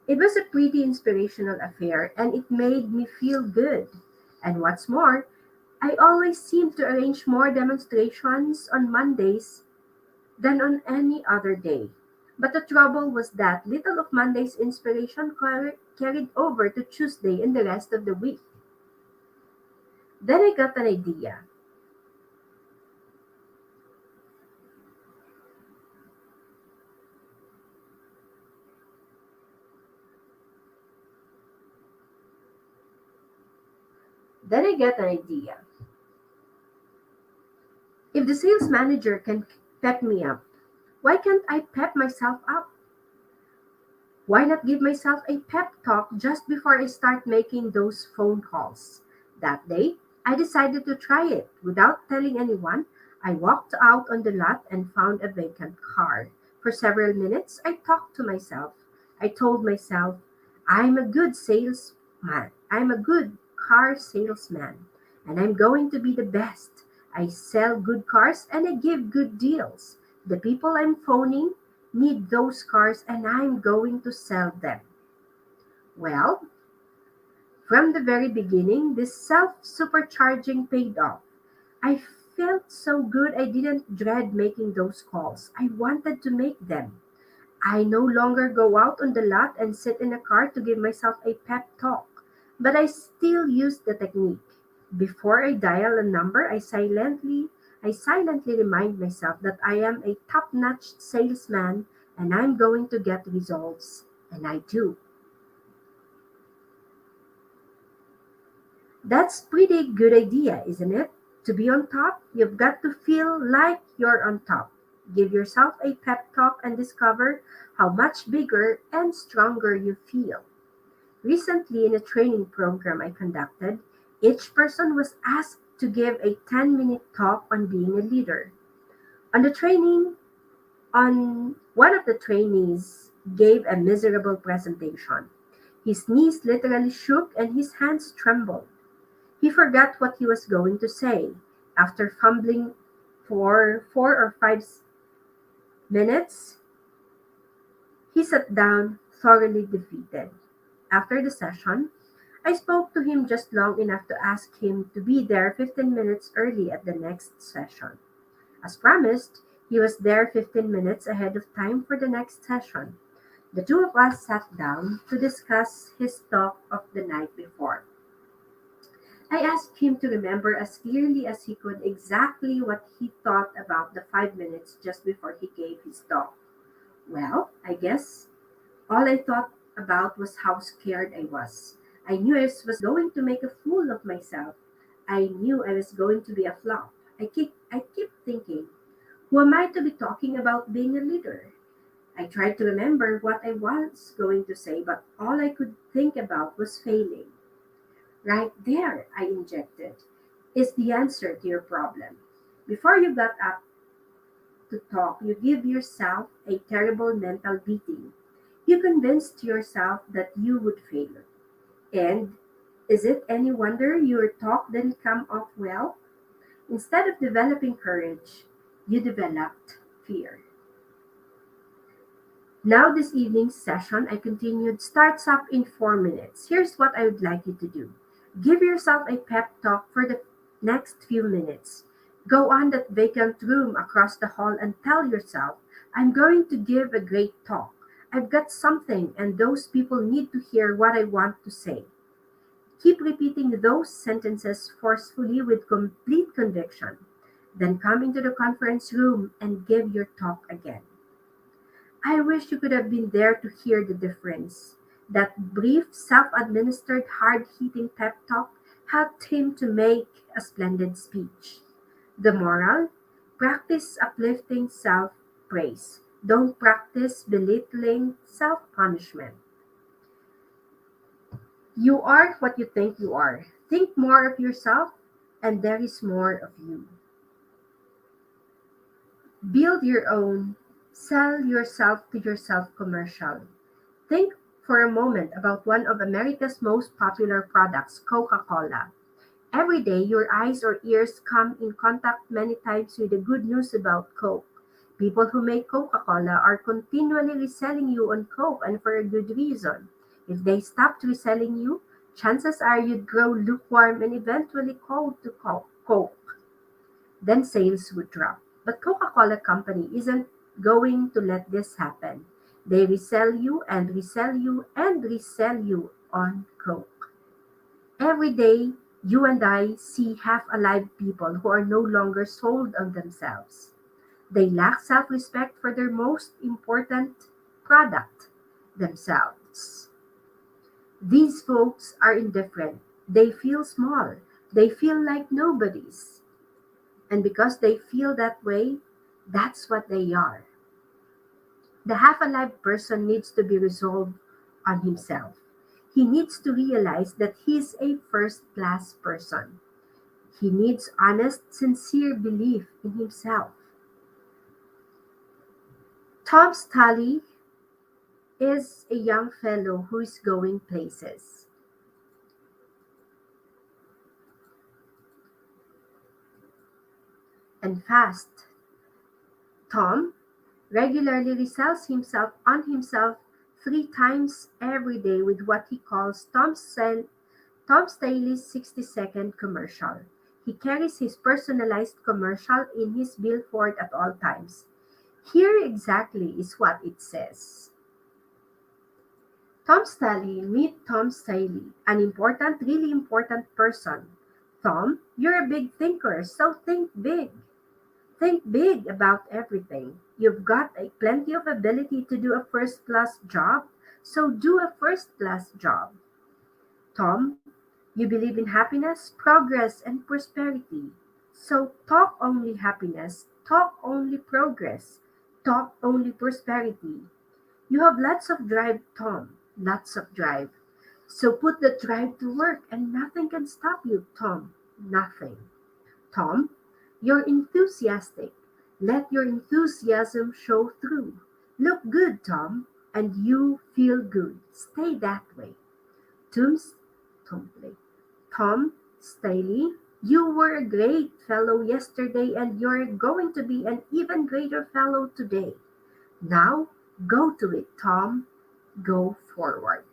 It was a pretty inspirational affair and it made me feel good. And what's more, I always seemed to arrange more demonstrations on Mondays than on any other day. But the trouble was that little of Monday's inspiration carried over to Tuesday and the rest of the week. Then I got an idea. Then I got an idea. If the sales manager can pep me up, why can't I pep myself up? Why not give myself a pep talk just before I start making those phone calls? That day, I decided to try it. Without telling anyone, I walked out on the lot and found a vacant car. For several minutes, I talked to myself. I told myself, I'm a good salesman. I'm a good car salesman. And I'm going to be the best. I sell good cars and I give good deals. The people I'm phoning need those cars and I'm going to sell them. Well, from the very beginning, this self supercharging paid off. I felt so good I didn't dread making those calls. I wanted to make them. I no longer go out on the lot and sit in a car to give myself a pep talk, but I still use the technique. Before I dial a number, I silently remind myself that I am a top-notch salesman and I'm going to get results, and I do. That's pretty good idea, isn't it? To be on top, you've got to feel like you're on top. Give yourself a pep talk and discover how much bigger and stronger you feel. Recently, in a training program I conducted, each person was asked to give a 10-minute talk on being a leader. On the training, on one of the trainees gave a miserable presentation. His knees literally shook and his hands trembled. He forgot what he was going to say. After fumbling for 4 or 5 minutes, he sat down, thoroughly defeated. After the session, I spoke to him just long enough to ask him to be there 15 minutes early at the next session. As promised, he was there 15 minutes ahead of time for the next session. The two of us sat down to discuss his talk of the night before. I asked him to remember as clearly as he could exactly what he thought about the 5 minutes just before he gave his talk. Well, I guess all I thought about was how scared I was. I knew I was going to make a fool of myself. I knew I was going to be a flop. I kept thinking, who am I to be talking about being a leader? I tried to remember what I was going to say, but all I could think about was failing. Right there, I injected, is the answer to your problem. Before you got up to talk, you give yourself a terrible mental beating. You convinced yourself that you would fail. And is it any wonder your talk didn't come off well? Instead of developing courage, you developed fear. Now, this evening's session, I continued, starts up in 4 minutes. Here's what I would like you to do: give yourself a pep talk for the next few minutes. Go on that vacant room across the hall and tell yourself, I'm going to give a great talk. I've got something, and those people need to hear what I want to say. Keep repeating those sentences forcefully with complete conviction. Then come into the conference room and give your talk again. I wish you could have been there to hear the difference. That brief, self administered, hard hitting pep talk helped him to make a splendid speech. The moral: practice uplifting self praise. Don't practice belittling self punishment. You are what you think you are. Think more of yourself, and there is more of you. Build your own, sell yourself to yourself commercial. Think for a moment about one of America's most popular products, Coca Cola. Every day, your eyes or ears come in contact many times with the good news about Coke. People who make Coca Cola are continually reselling you on Coke, and for a good reason. If they stopped reselling you, chances are you'd grow lukewarm and eventually cold to Coke. Then sales would drop. But Coca-Cola Company isn't going to let this happen. They resell you and resell you and resell you on Coke. Every day, you and I see half-alive people who are no longer sold on themselves. They lack self-respect for their most important product, themselves. These folks are indifferent. They feel small. They feel like nobodies. And because they feel that way, that's what they are. The half alive person needs to be resolved on himself. He needs to realize that he's a first class person. He needs honest, sincere belief in himself. Tom Staley is a young fellow who is going places and fast. Tom regularly resells himself on himself 3 times every day with what he calls Tom Staley's 60-second commercial. He carries his personalized commercial in his billboard at all times. Here exactly is what it says. Tom Staley, meet Tom Staley, an important, really important person. Tom, you're a big thinker, so think big. Think big about everything. You've got plenty of ability to do a first class job, so do a first class job. Tom, you believe in happiness, progress, and prosperity. So talk only happiness, talk only progress, talk only prosperity. You have lots of drive, Tom, lots of drive. So put the drive to work and nothing can stop you, Tom. Nothing. Tom, you're enthusiastic. Let your enthusiasm show through. Look good, Tom, and you feel good. Stay that way. Tom's Tompley. Tom Staley, you were a great fellow yesterday and you're going to be an even greater fellow today. Now, go to it, Tom. Go forward.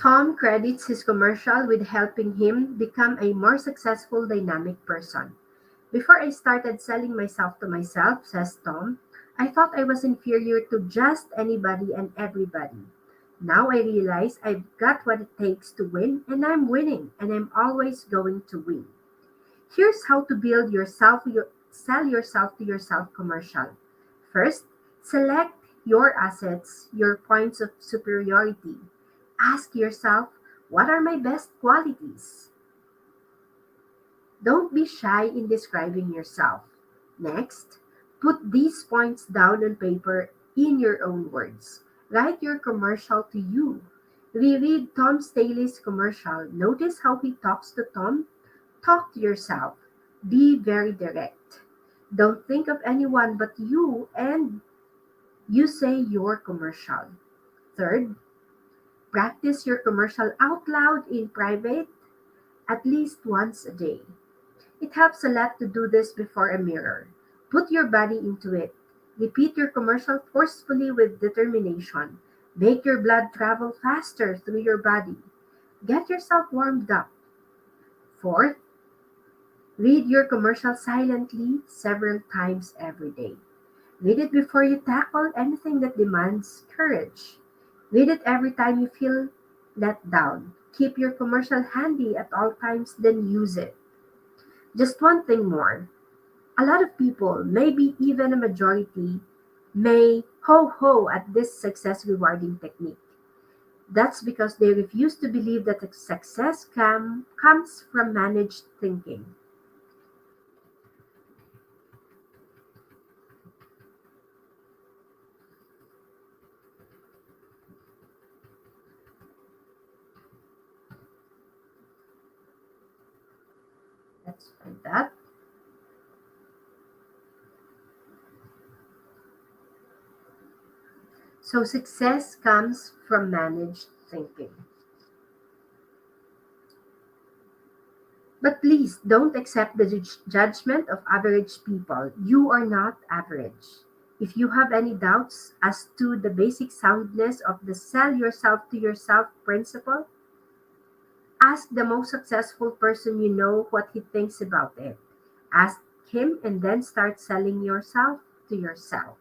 Tom credits his commercial with helping him become a more successful dynamic person. Before I started selling myself to myself, says Tom, I thought I was inferior to just anybody and everybody. Now I realize I've got what it takes to win, and I'm winning, and I'm always going to win. Here's how to build sell yourself to yourself commercial. First, select your assets, your points of superiority. Ask yourself, what are my best qualities? Don't be shy in describing yourself. Next, put these points down on paper in your own words. Write your commercial to you. Reread Tom Staley's commercial. Notice how he talks to Tom. Talk to yourself. Be very direct. Don't think of anyone but you and you say your commercial. Third, practice your commercial out loud in private at least once a day. It helps a lot to do this before a mirror. Put your body into it. Repeat your commercial forcefully with determination. Make your blood travel faster through your body. Get yourself warmed up. Fourth, read your commercial silently several times every day. Read it before you tackle anything that demands courage. Read it every time you feel let down. Keep your commercial handy at all times, then use it. Just one thing more. A lot of people, maybe even a majority, may ho ho at this success rewarding technique. That's because they refuse to believe that comes from managed thinking. Let's find that. So success comes from managed thinking. But please don't accept the judgment of average people. You are not average. If you have any doubts as to the basic soundness of the sell yourself to yourself principle, ask the most successful person you know what he thinks about it. Ask him and then start selling yourself to yourself.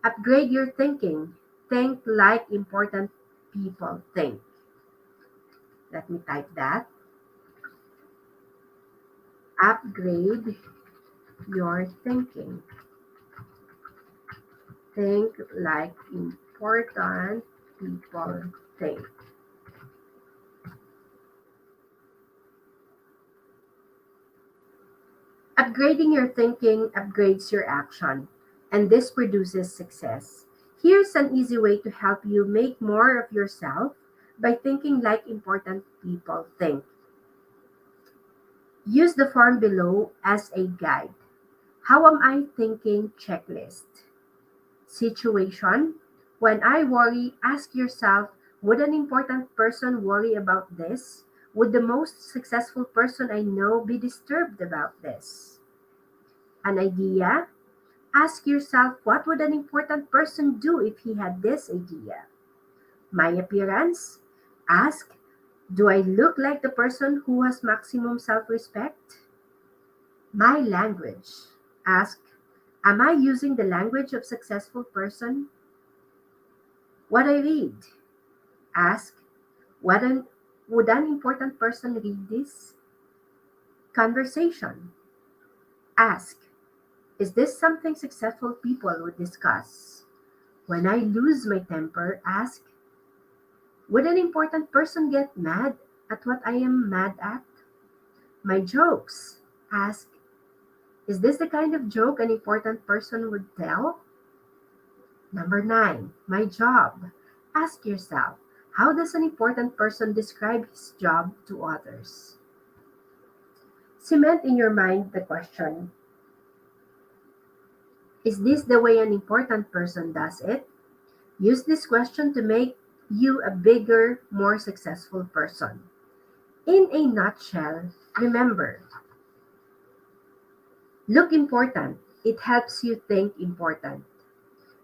Upgrade your thinking. Think like important people think. Let me type that. Upgrade your thinking. Think like important people think. Upgrading your thinking upgrades your action, and this produces success. Here's an easy way to help you make more of yourself by thinking like important people think. Use the form below as a guide. How am I thinking checklist? Situation. When I worry, ask yourself, would an important person worry about this? Would the most successful person I know be disturbed about this? An idea. Ask yourself, what would an important person do if he had this idea? My appearance? Ask, do I look like the person who has maximum self respect? My language? Ask, am I using the language of successful person? What I read? Ask, what an, would an important person read this? Conversation? Ask, is this something successful people would discuss? When I lose my temper, ask, would an important person get mad at what I am mad at? My jokes. Ask, is this the kind of joke an important person would tell? Number 9, my job. Ask yourself, how does an important person describe his job to others? Cement in your mind the question, is this the way an important person does it? Use this question to make you a bigger, more successful person. In a nutshell, remember, look important. It helps you think important.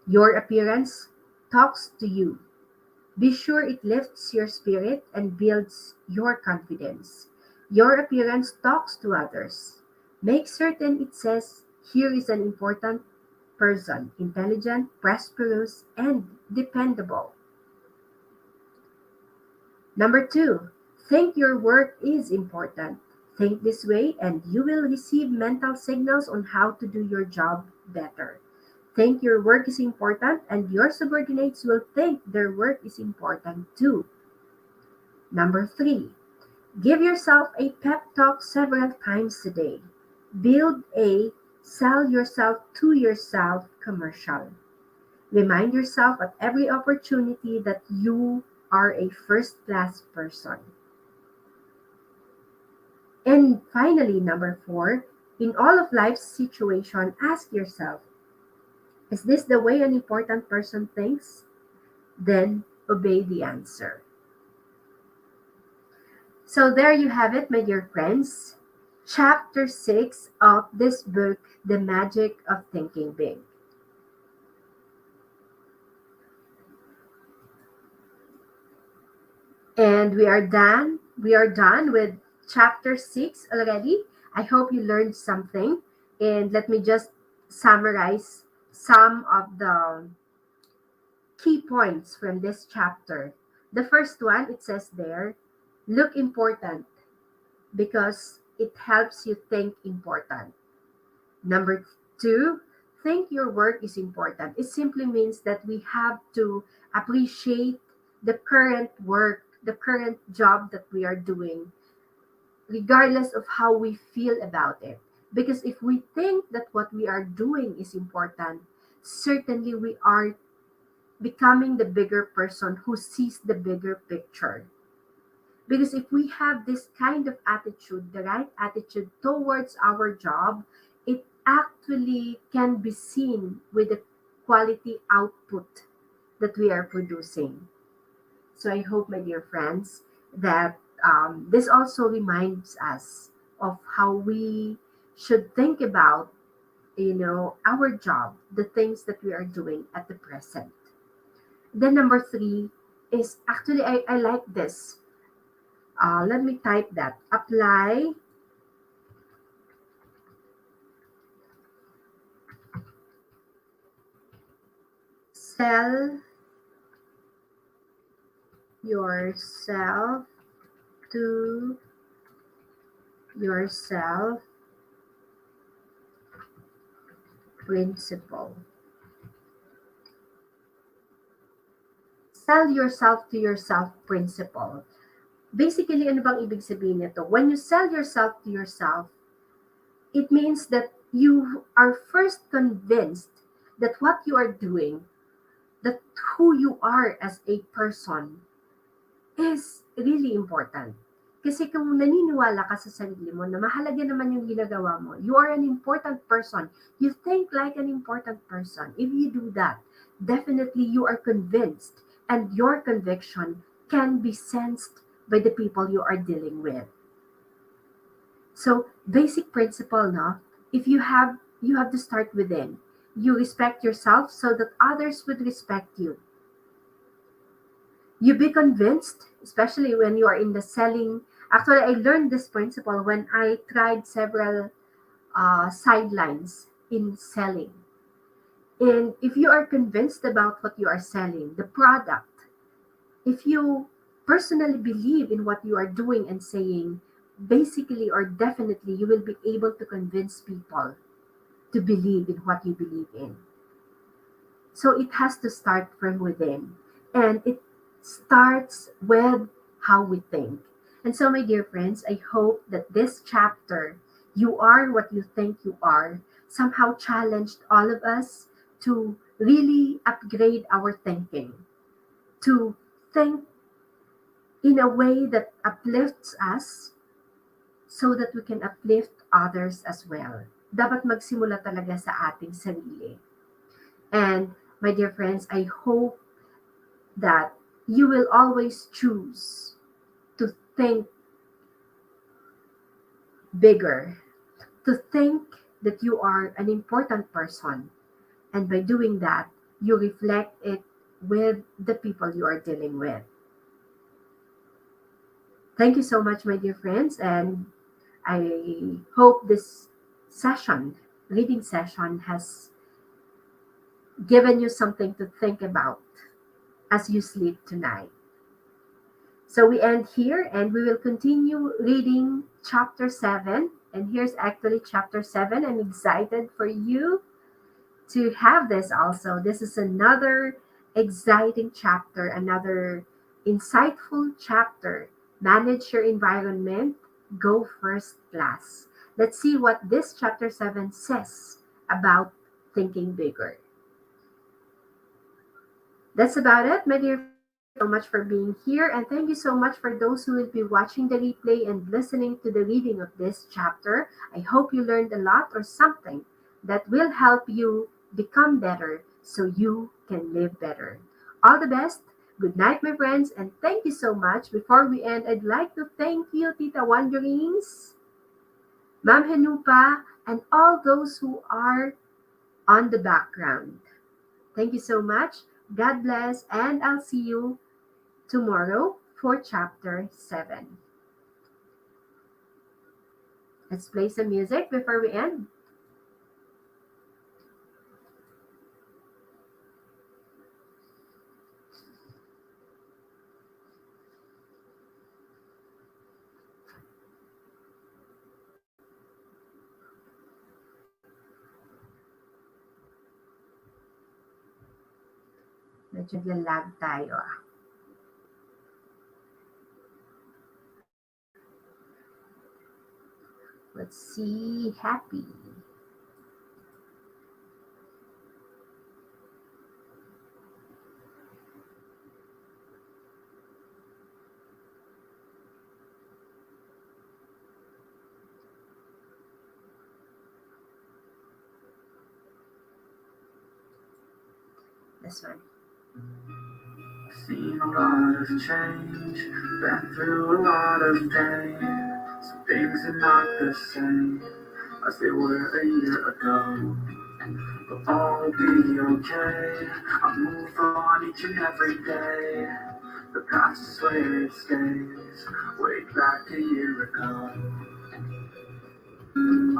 Your appearance talks to you. Be sure it lifts your spirit and builds your confidence. Your appearance talks to others. Make certain it says, here is an important person, intelligent, prosperous, and dependable. Number 2, think your work is important. Think this way, and you will receive mental signals on how to do your job better. Think your work is important, and your subordinates will think their work is important too. Number 3, give yourself a pep talk several times a day. Build a sell yourself to yourself commercial. Remind yourself at every opportunity that you are a first class person. And finally, number 4, in all of life's situation, ask yourself, is this the way an important person thinks? Then obey the answer. So there you have it, my dear friends. Chapter 6 of this book, The Magic of Thinking Big. And we are done. We are done with chapter 6 already. I hope you learned something. And let me just summarize some of the key points from this chapter. The first one, it says there, look important because it helps you think important. Number 2, think your work is important. It simply means that we have to appreciate the current work, the current job that we are doing, regardless of how we feel about it. Because if we think that what we are doing is important, certainly we are becoming the bigger person who sees the bigger picture. Because if we have this kind of attitude, the right attitude towards our job, it actually can be seen with the quality output that we are producing. So I hope, my dear friends, that this also reminds us of how we should think about, our job, the things that we are doing at the present. Then number 3 is actually I like this. Let me type that. Apply sell yourself to yourself principle. sell yourself to yourself principle. Basically, ano bang ibig sabihin nito? When you sell yourself to yourself, it means that you are first convinced that what you are doing, that who you are as a person, is really important. Kasi kung naniniwala ka sa sarili mo na mahalaga naman yung ginagawa mo, you are an important person. You think like an important person. If you do that, definitely you are convinced, and your conviction can be sensed by the people you are dealing with. So, basic principle, no? If you have to start within. You respect yourself so that others would respect you. You be convinced, especially when you are in the selling. Actually, I learned this principle when I tried several sidelines in selling. And if you are convinced about what you are selling, the product, if you personally believe in what you are doing and saying, basically or definitely you will be able to convince people to believe in what you believe in. So it has to start from within. And it starts with how we think. And so, my dear friends, I hope that this chapter, You Are What You Think You Are, somehow challenged all of us to really upgrade our thinking, to think in a way that uplifts us so that we can uplift others as well. Dapat magsimula talaga sa ating sarili. And my dear friends, I hope that you will always choose to think bigger, to think that you are an important person. And by doing that, you reflect it with the people you are dealing with. Thank you so much, my dear friends. And I hope this session, reading session, has given you something to think about as you sleep tonight. So we end here and we will continue reading chapter 7. And here's actually chapter 7. I'm excited for you to have this also. This is another exciting chapter, another insightful chapter. Manage your environment, go first class. Let's see what this chapter 7 says about thinking bigger. That's about it, my dear friends. Thank you so much for being here, and thank you so much for those who will be watching the replay and listening to the reading of this chapter. I hope you learned a lot or something that will help you become better so you can live better. All the best. Good night, my friends, and thank you so much. Before we end, I'd like to thank you, Tita Wanderings, Ma'am Henupa, and all those who are on the background. Thank you so much. God bless, and I'll see you tomorrow for chapter 7. Let's play some music before we end. Medyo naglalag tayo ah. Let's see. Happy. This one. Seen a lot of change, been through a lot of pain. Some things are not the same as they were a year ago. But all will be okay. I move on each and every day. The past is where it stays. Way back a year ago.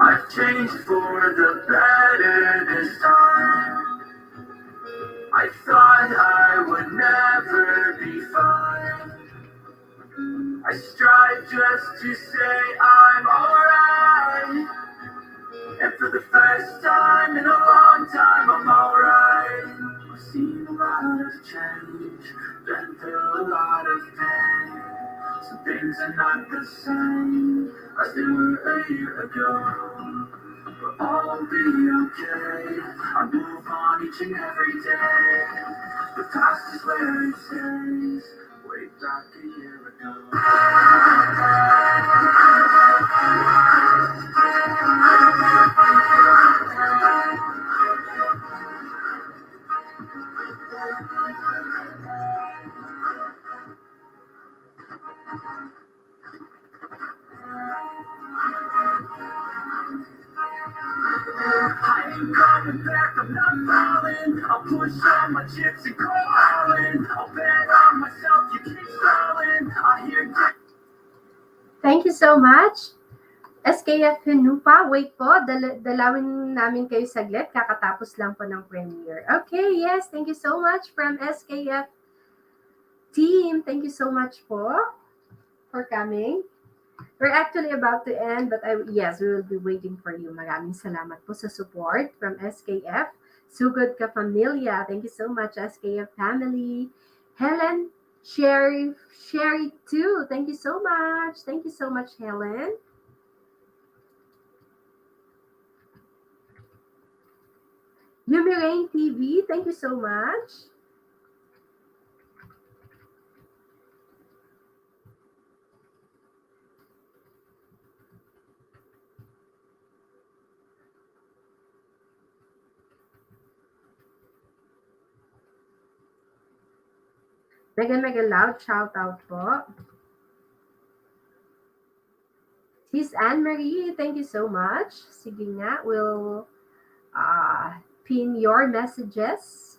I've changed for the better this time. I thought I would never be fine. I strive just to say I'm alright. And for the first time in a long time, I'm alright. I've seen a lot of change, been things are not the same as they were a year ago. But all will be okay. I move on each and every day. The past is where it stays. Way back a year ago. I ain't coming back, I'm not falling. I'll push all my chips and go all in. I'll bet on myself, you keep stalling. I hear Thank you so much. SKF Hinupa, wait po, dalawin namin kayo saglit. Kakatapos lang po ng premiere. Okay, yes, thank you so much from SKF team. Thank you so much po for coming. We're actually about to end, but yes, we will be waiting for you. Maraming salamat po sa support from SKF. Sugod ka Familia. Thank you so much, SKF family. Helen, Sherry too. Thank you so much. Thank you so much, Helen. Yumi Rain TV, thank you so much. Mega loud shout out po. Sis Anne-Marie, thank you so much. Sige nga, we'll pin your messages.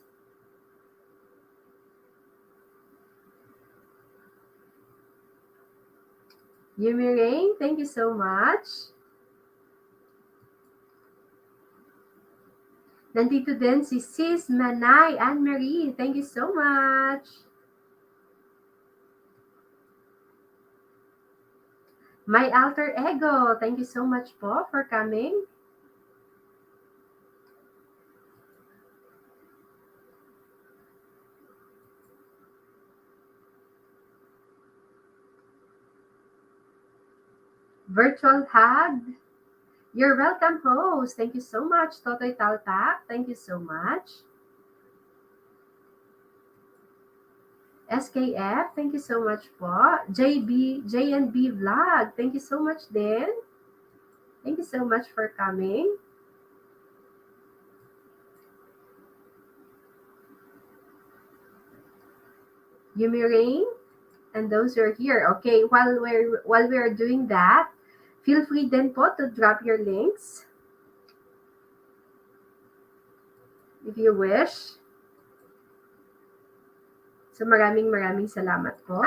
Yumi Rain, thank you so much. Nandito din si Sis Manay Anne-Marie. Thank you so much. My alter ego, thank you so much po for coming. Virtual hug. You're welcome, host. Thank you so much, Totoy Taltak. Thank you so much. SKF, thank you so much po. JNB Vlog, thank you so much din. Thank you so much for coming. Yumi Rain, and those who are here. Okay, while we're doing that, feel free din po to drop your links if you wish. So maraming salamat po.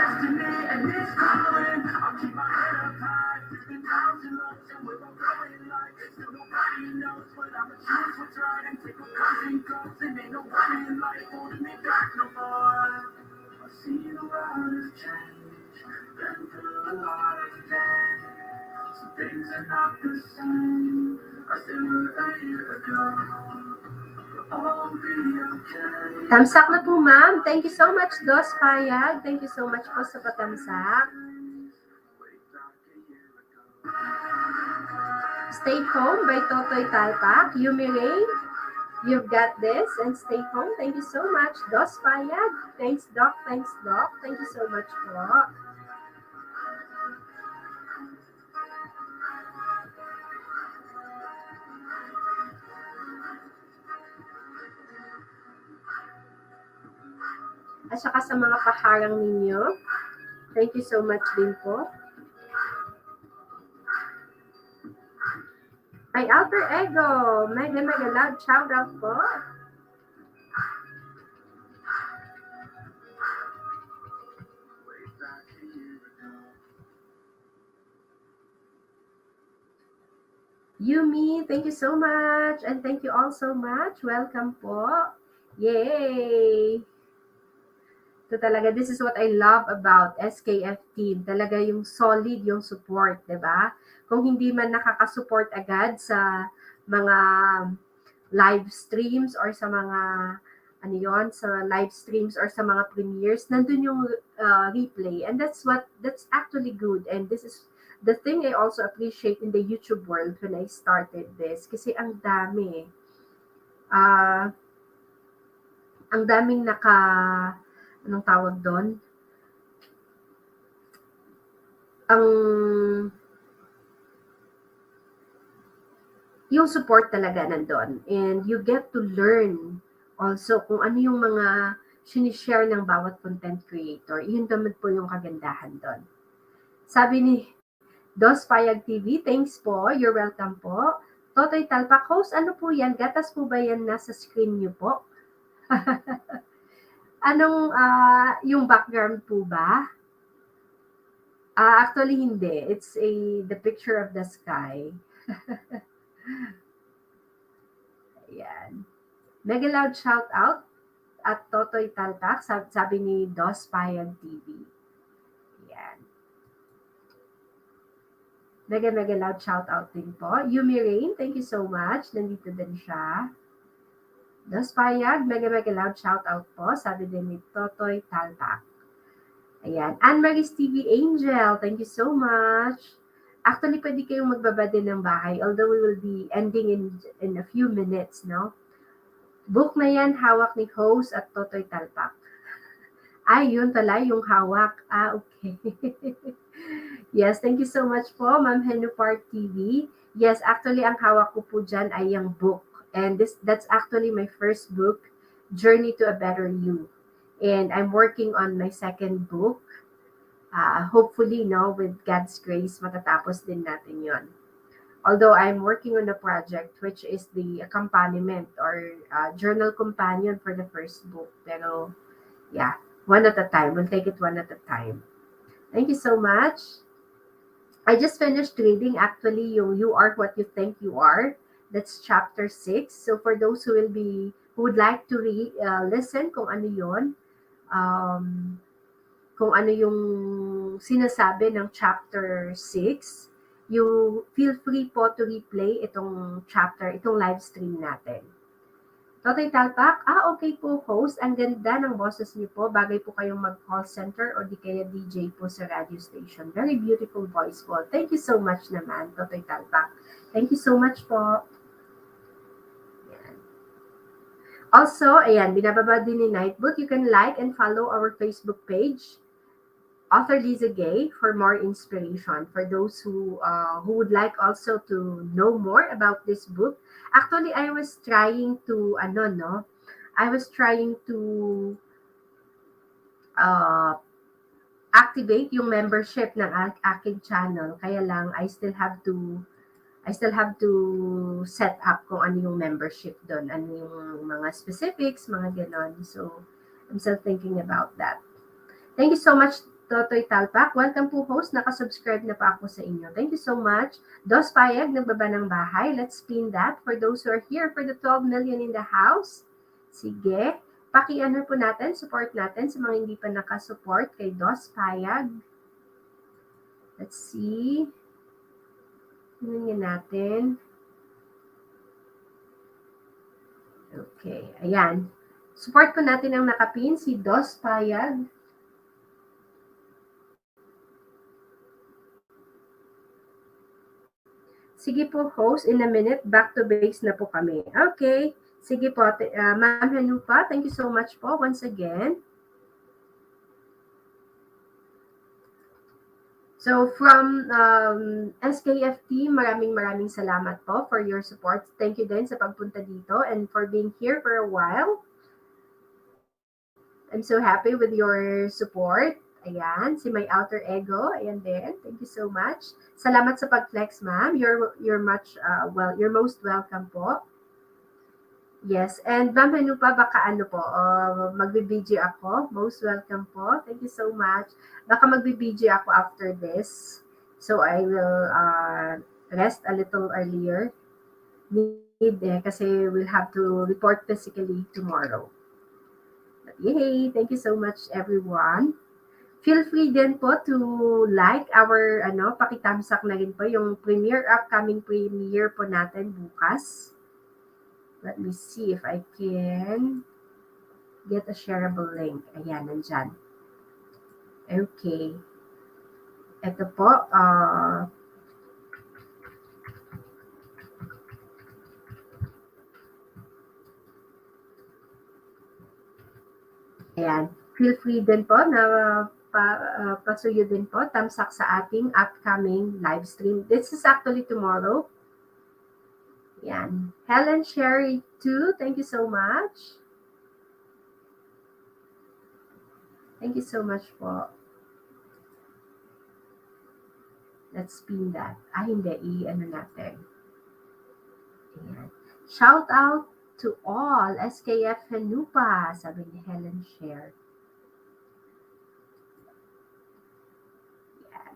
Things are not the same as they were a year ago. Tamsak na po, ma'am. Thank you so much, Dos Payag. Thank you so much po sa patamsak. Stay Home by Totoy Talpak. Yumi Rain, you've got this. And Stay Home. Thank you so much, Dos Payag. Thanks, Doc. Thanks, Doc. Thank you so much po. At saka sa mga paharang ninyo, thank you so much din po. My alter ego, mega loud shout out po. Yumi, thank you so much. And thank you all so much. Welcome po. Yay! Ito talaga, this is what I love about SKF team. Talaga yung solid yung support, di ba? Kung hindi man nakaka-support agad sa mga live streams or sa mga ano yon, sa live streams or sa mga premieres, nandun yung replay. And that's actually good. And this is the thing I also appreciate in the YouTube world when I started this. Kasi ah, ang daming anong tawag doon? Ang, yung support talaga nandun. And you get to learn also kung ano yung mga sinishare ng bawat content creator. Yun naman po yung kagandahan doon. Sabi ni Dos Payag TV, thanks po. You're welcome po. Totoy Talpak, host, ano po yan? Gatas po ba yan nasa screen niyo po? Anong, yung background po ba? Actually, hindi. It's the picture of the sky. Ayan. Mega loud shout out at Totoy Talpak, sabi ni Dos Payag TV. Ayan. Mega loud shout out din po. Yumi Rain, thank you so much. Nandito din siya. Dos Payag, mega loud shout out po. Sabi din ni Totoy Talpak. Ayan. Anne-Marie's TV Angel, thank you so much. Actually, pwede kayong magbaba din ng bahay, although we will be ending in a few minutes, no? Book na yan, hawak ni host at Totoy Talpak. Ay, yun pala, yung hawak. Okay. Yes, thank you so much po, Ma'am Henupart TV. Yes, actually, ang hawak ko po dyan ay yung book. And that's actually my first book, Journey to a Better You. And I'm working on my second book. Hopefully, no, with God's grace, matatapos din natin yon. Although I'm working on a project which is the accompaniment or journal companion for the first book. Pero, yeah, one at a time. We'll take it one at a time. Thank you so much. I just finished reading actually yung You Are What You Think You Are. That's chapter 6. So for those who would like to listen kung ano yon, kung ano yung sinasabi ng chapter 6, you feel free po to replay itong live stream natin. Totoy Talpak, okay po host. Ang ganda ng boses niyo po. Bagay po kayong mag-call center o di kaya DJ po sa radio station. Very beautiful voice po. Thank you so much naman, Totoy Talpak. Thank you so much po. Ayan. Also, ayan, binababa din ni Nightboot. You can like and follow our Facebook page, Author Liza Gay, for more inspiration. For those who would like also to know more about this book. Actually, I was trying to activate yung membership ng aking channel. Kaya lang, I still have to set up kung ano yung membership doon, ano yung mga specifics, mga ganon. So, I'm still thinking about that. Thank you so much, Totoy Talpak. Welcome po host. Nakasubscribe na pa ako sa inyo. Thank you so much. Dos Payag, nagbaba ng bahay. Let's spin that for those who are here for the 12 million in the house. Sige. Paki-ano po natin, support natin sa mga hindi pa nakasupport kay Dos Payag. Let's see. Tingnan natin. Okay. Ayan. Support po natin ang nakapin, si Dos Payag. Sige po, host, in a minute, back to base na po kami. Okay. Sige po, Ma'am Hanupa, thank you so much po once again. So from SKFT, maraming salamat po for your support. Thank you din sa pagpunta dito and for being here for a while. I'm so happy with your support. Ayan, si My Alter Ego, ayan din. Thank you so much. Salamat sa pag-flex, ma'am. You're you're most welcome po. Yes, and ma'am, ano pa, baka magbi-BG ako. Most welcome po. Thank you so much. Baka magbi-BG ako after this. So I will rest a little earlier. Kasi we'll have to report physically tomorrow. But yay! Thank you so much, everyone. Feel free din po to like our, pakitamsak na rin po yung upcoming premiere po natin bukas. Let me see if I can get a shareable link. Ayan, nandyan. Okay. Ito po, ayan. Feel free din po na pasuyo din po, tamsak sa ating upcoming live stream. This is actually tomorrow. Ayan. Helen Sherry too, thank you so much. Thank you so much po. Let's pin that. Hindi. I-ano natin. Ayan. Shout out to all SKF Hanupa, sabi ni Helen Share. Ayan.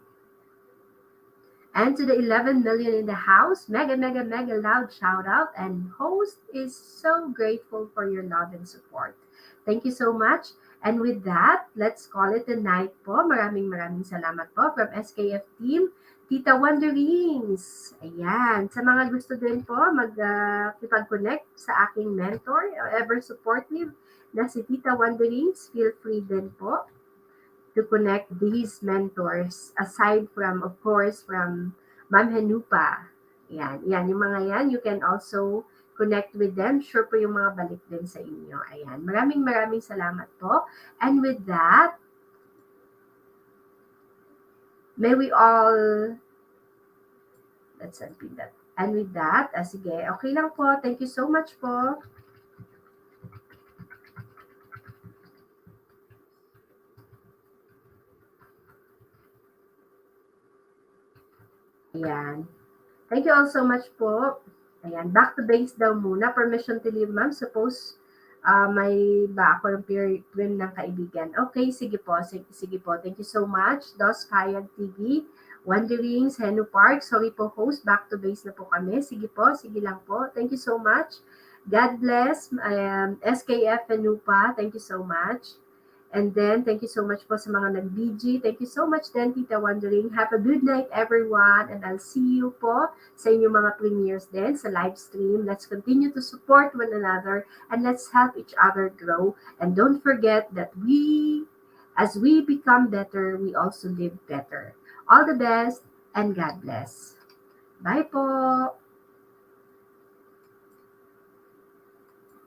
And to the 11 million in the house, mega loud shout out. And host is so grateful for your love and support. Thank you so much. And with that, let's call it a night po. Maraming salamat po from SKF team. Tita Wanderings. Ayan. Sa mga gusto din po mag-connect sa aking mentor, ever supportive na si Tita Wanderings, feel free din po to connect these mentors aside from, of course, from Ma'am Hanupa. Ayan. Ayan. Yung mga yan, you can also connect with them. Sure po yung mga balik din sa inyo. Ayan. Maraming salamat po. And with that, may we all, let's unpin that. And with that, sige, okay lang po. Thank you so much po. Ayan. Thank you all so much po. Ayan, back to base daw muna. Permission to leave, ma'am. Suppose may ba ako ng peer twin ng kaibigan. Okay, sige po. Sige po. Thank you so much. Dos Kayag TV, Wanderings, Henu Park. Sorry po, host. Back to base na po kami. Sige po. Sige lang po. Thank you so much. God bless. SKF Hanupa. Thank you so much. And then, thank you so much po sa mga nag-BG. Thank you so much then, Tita Wondering. Have a good night, everyone. And I'll see you po sa inyong mga premieres din sa live stream. Let's continue to support one another and let's help each other grow. And don't forget that as we become better, we also live better. All the best and God bless. Bye po!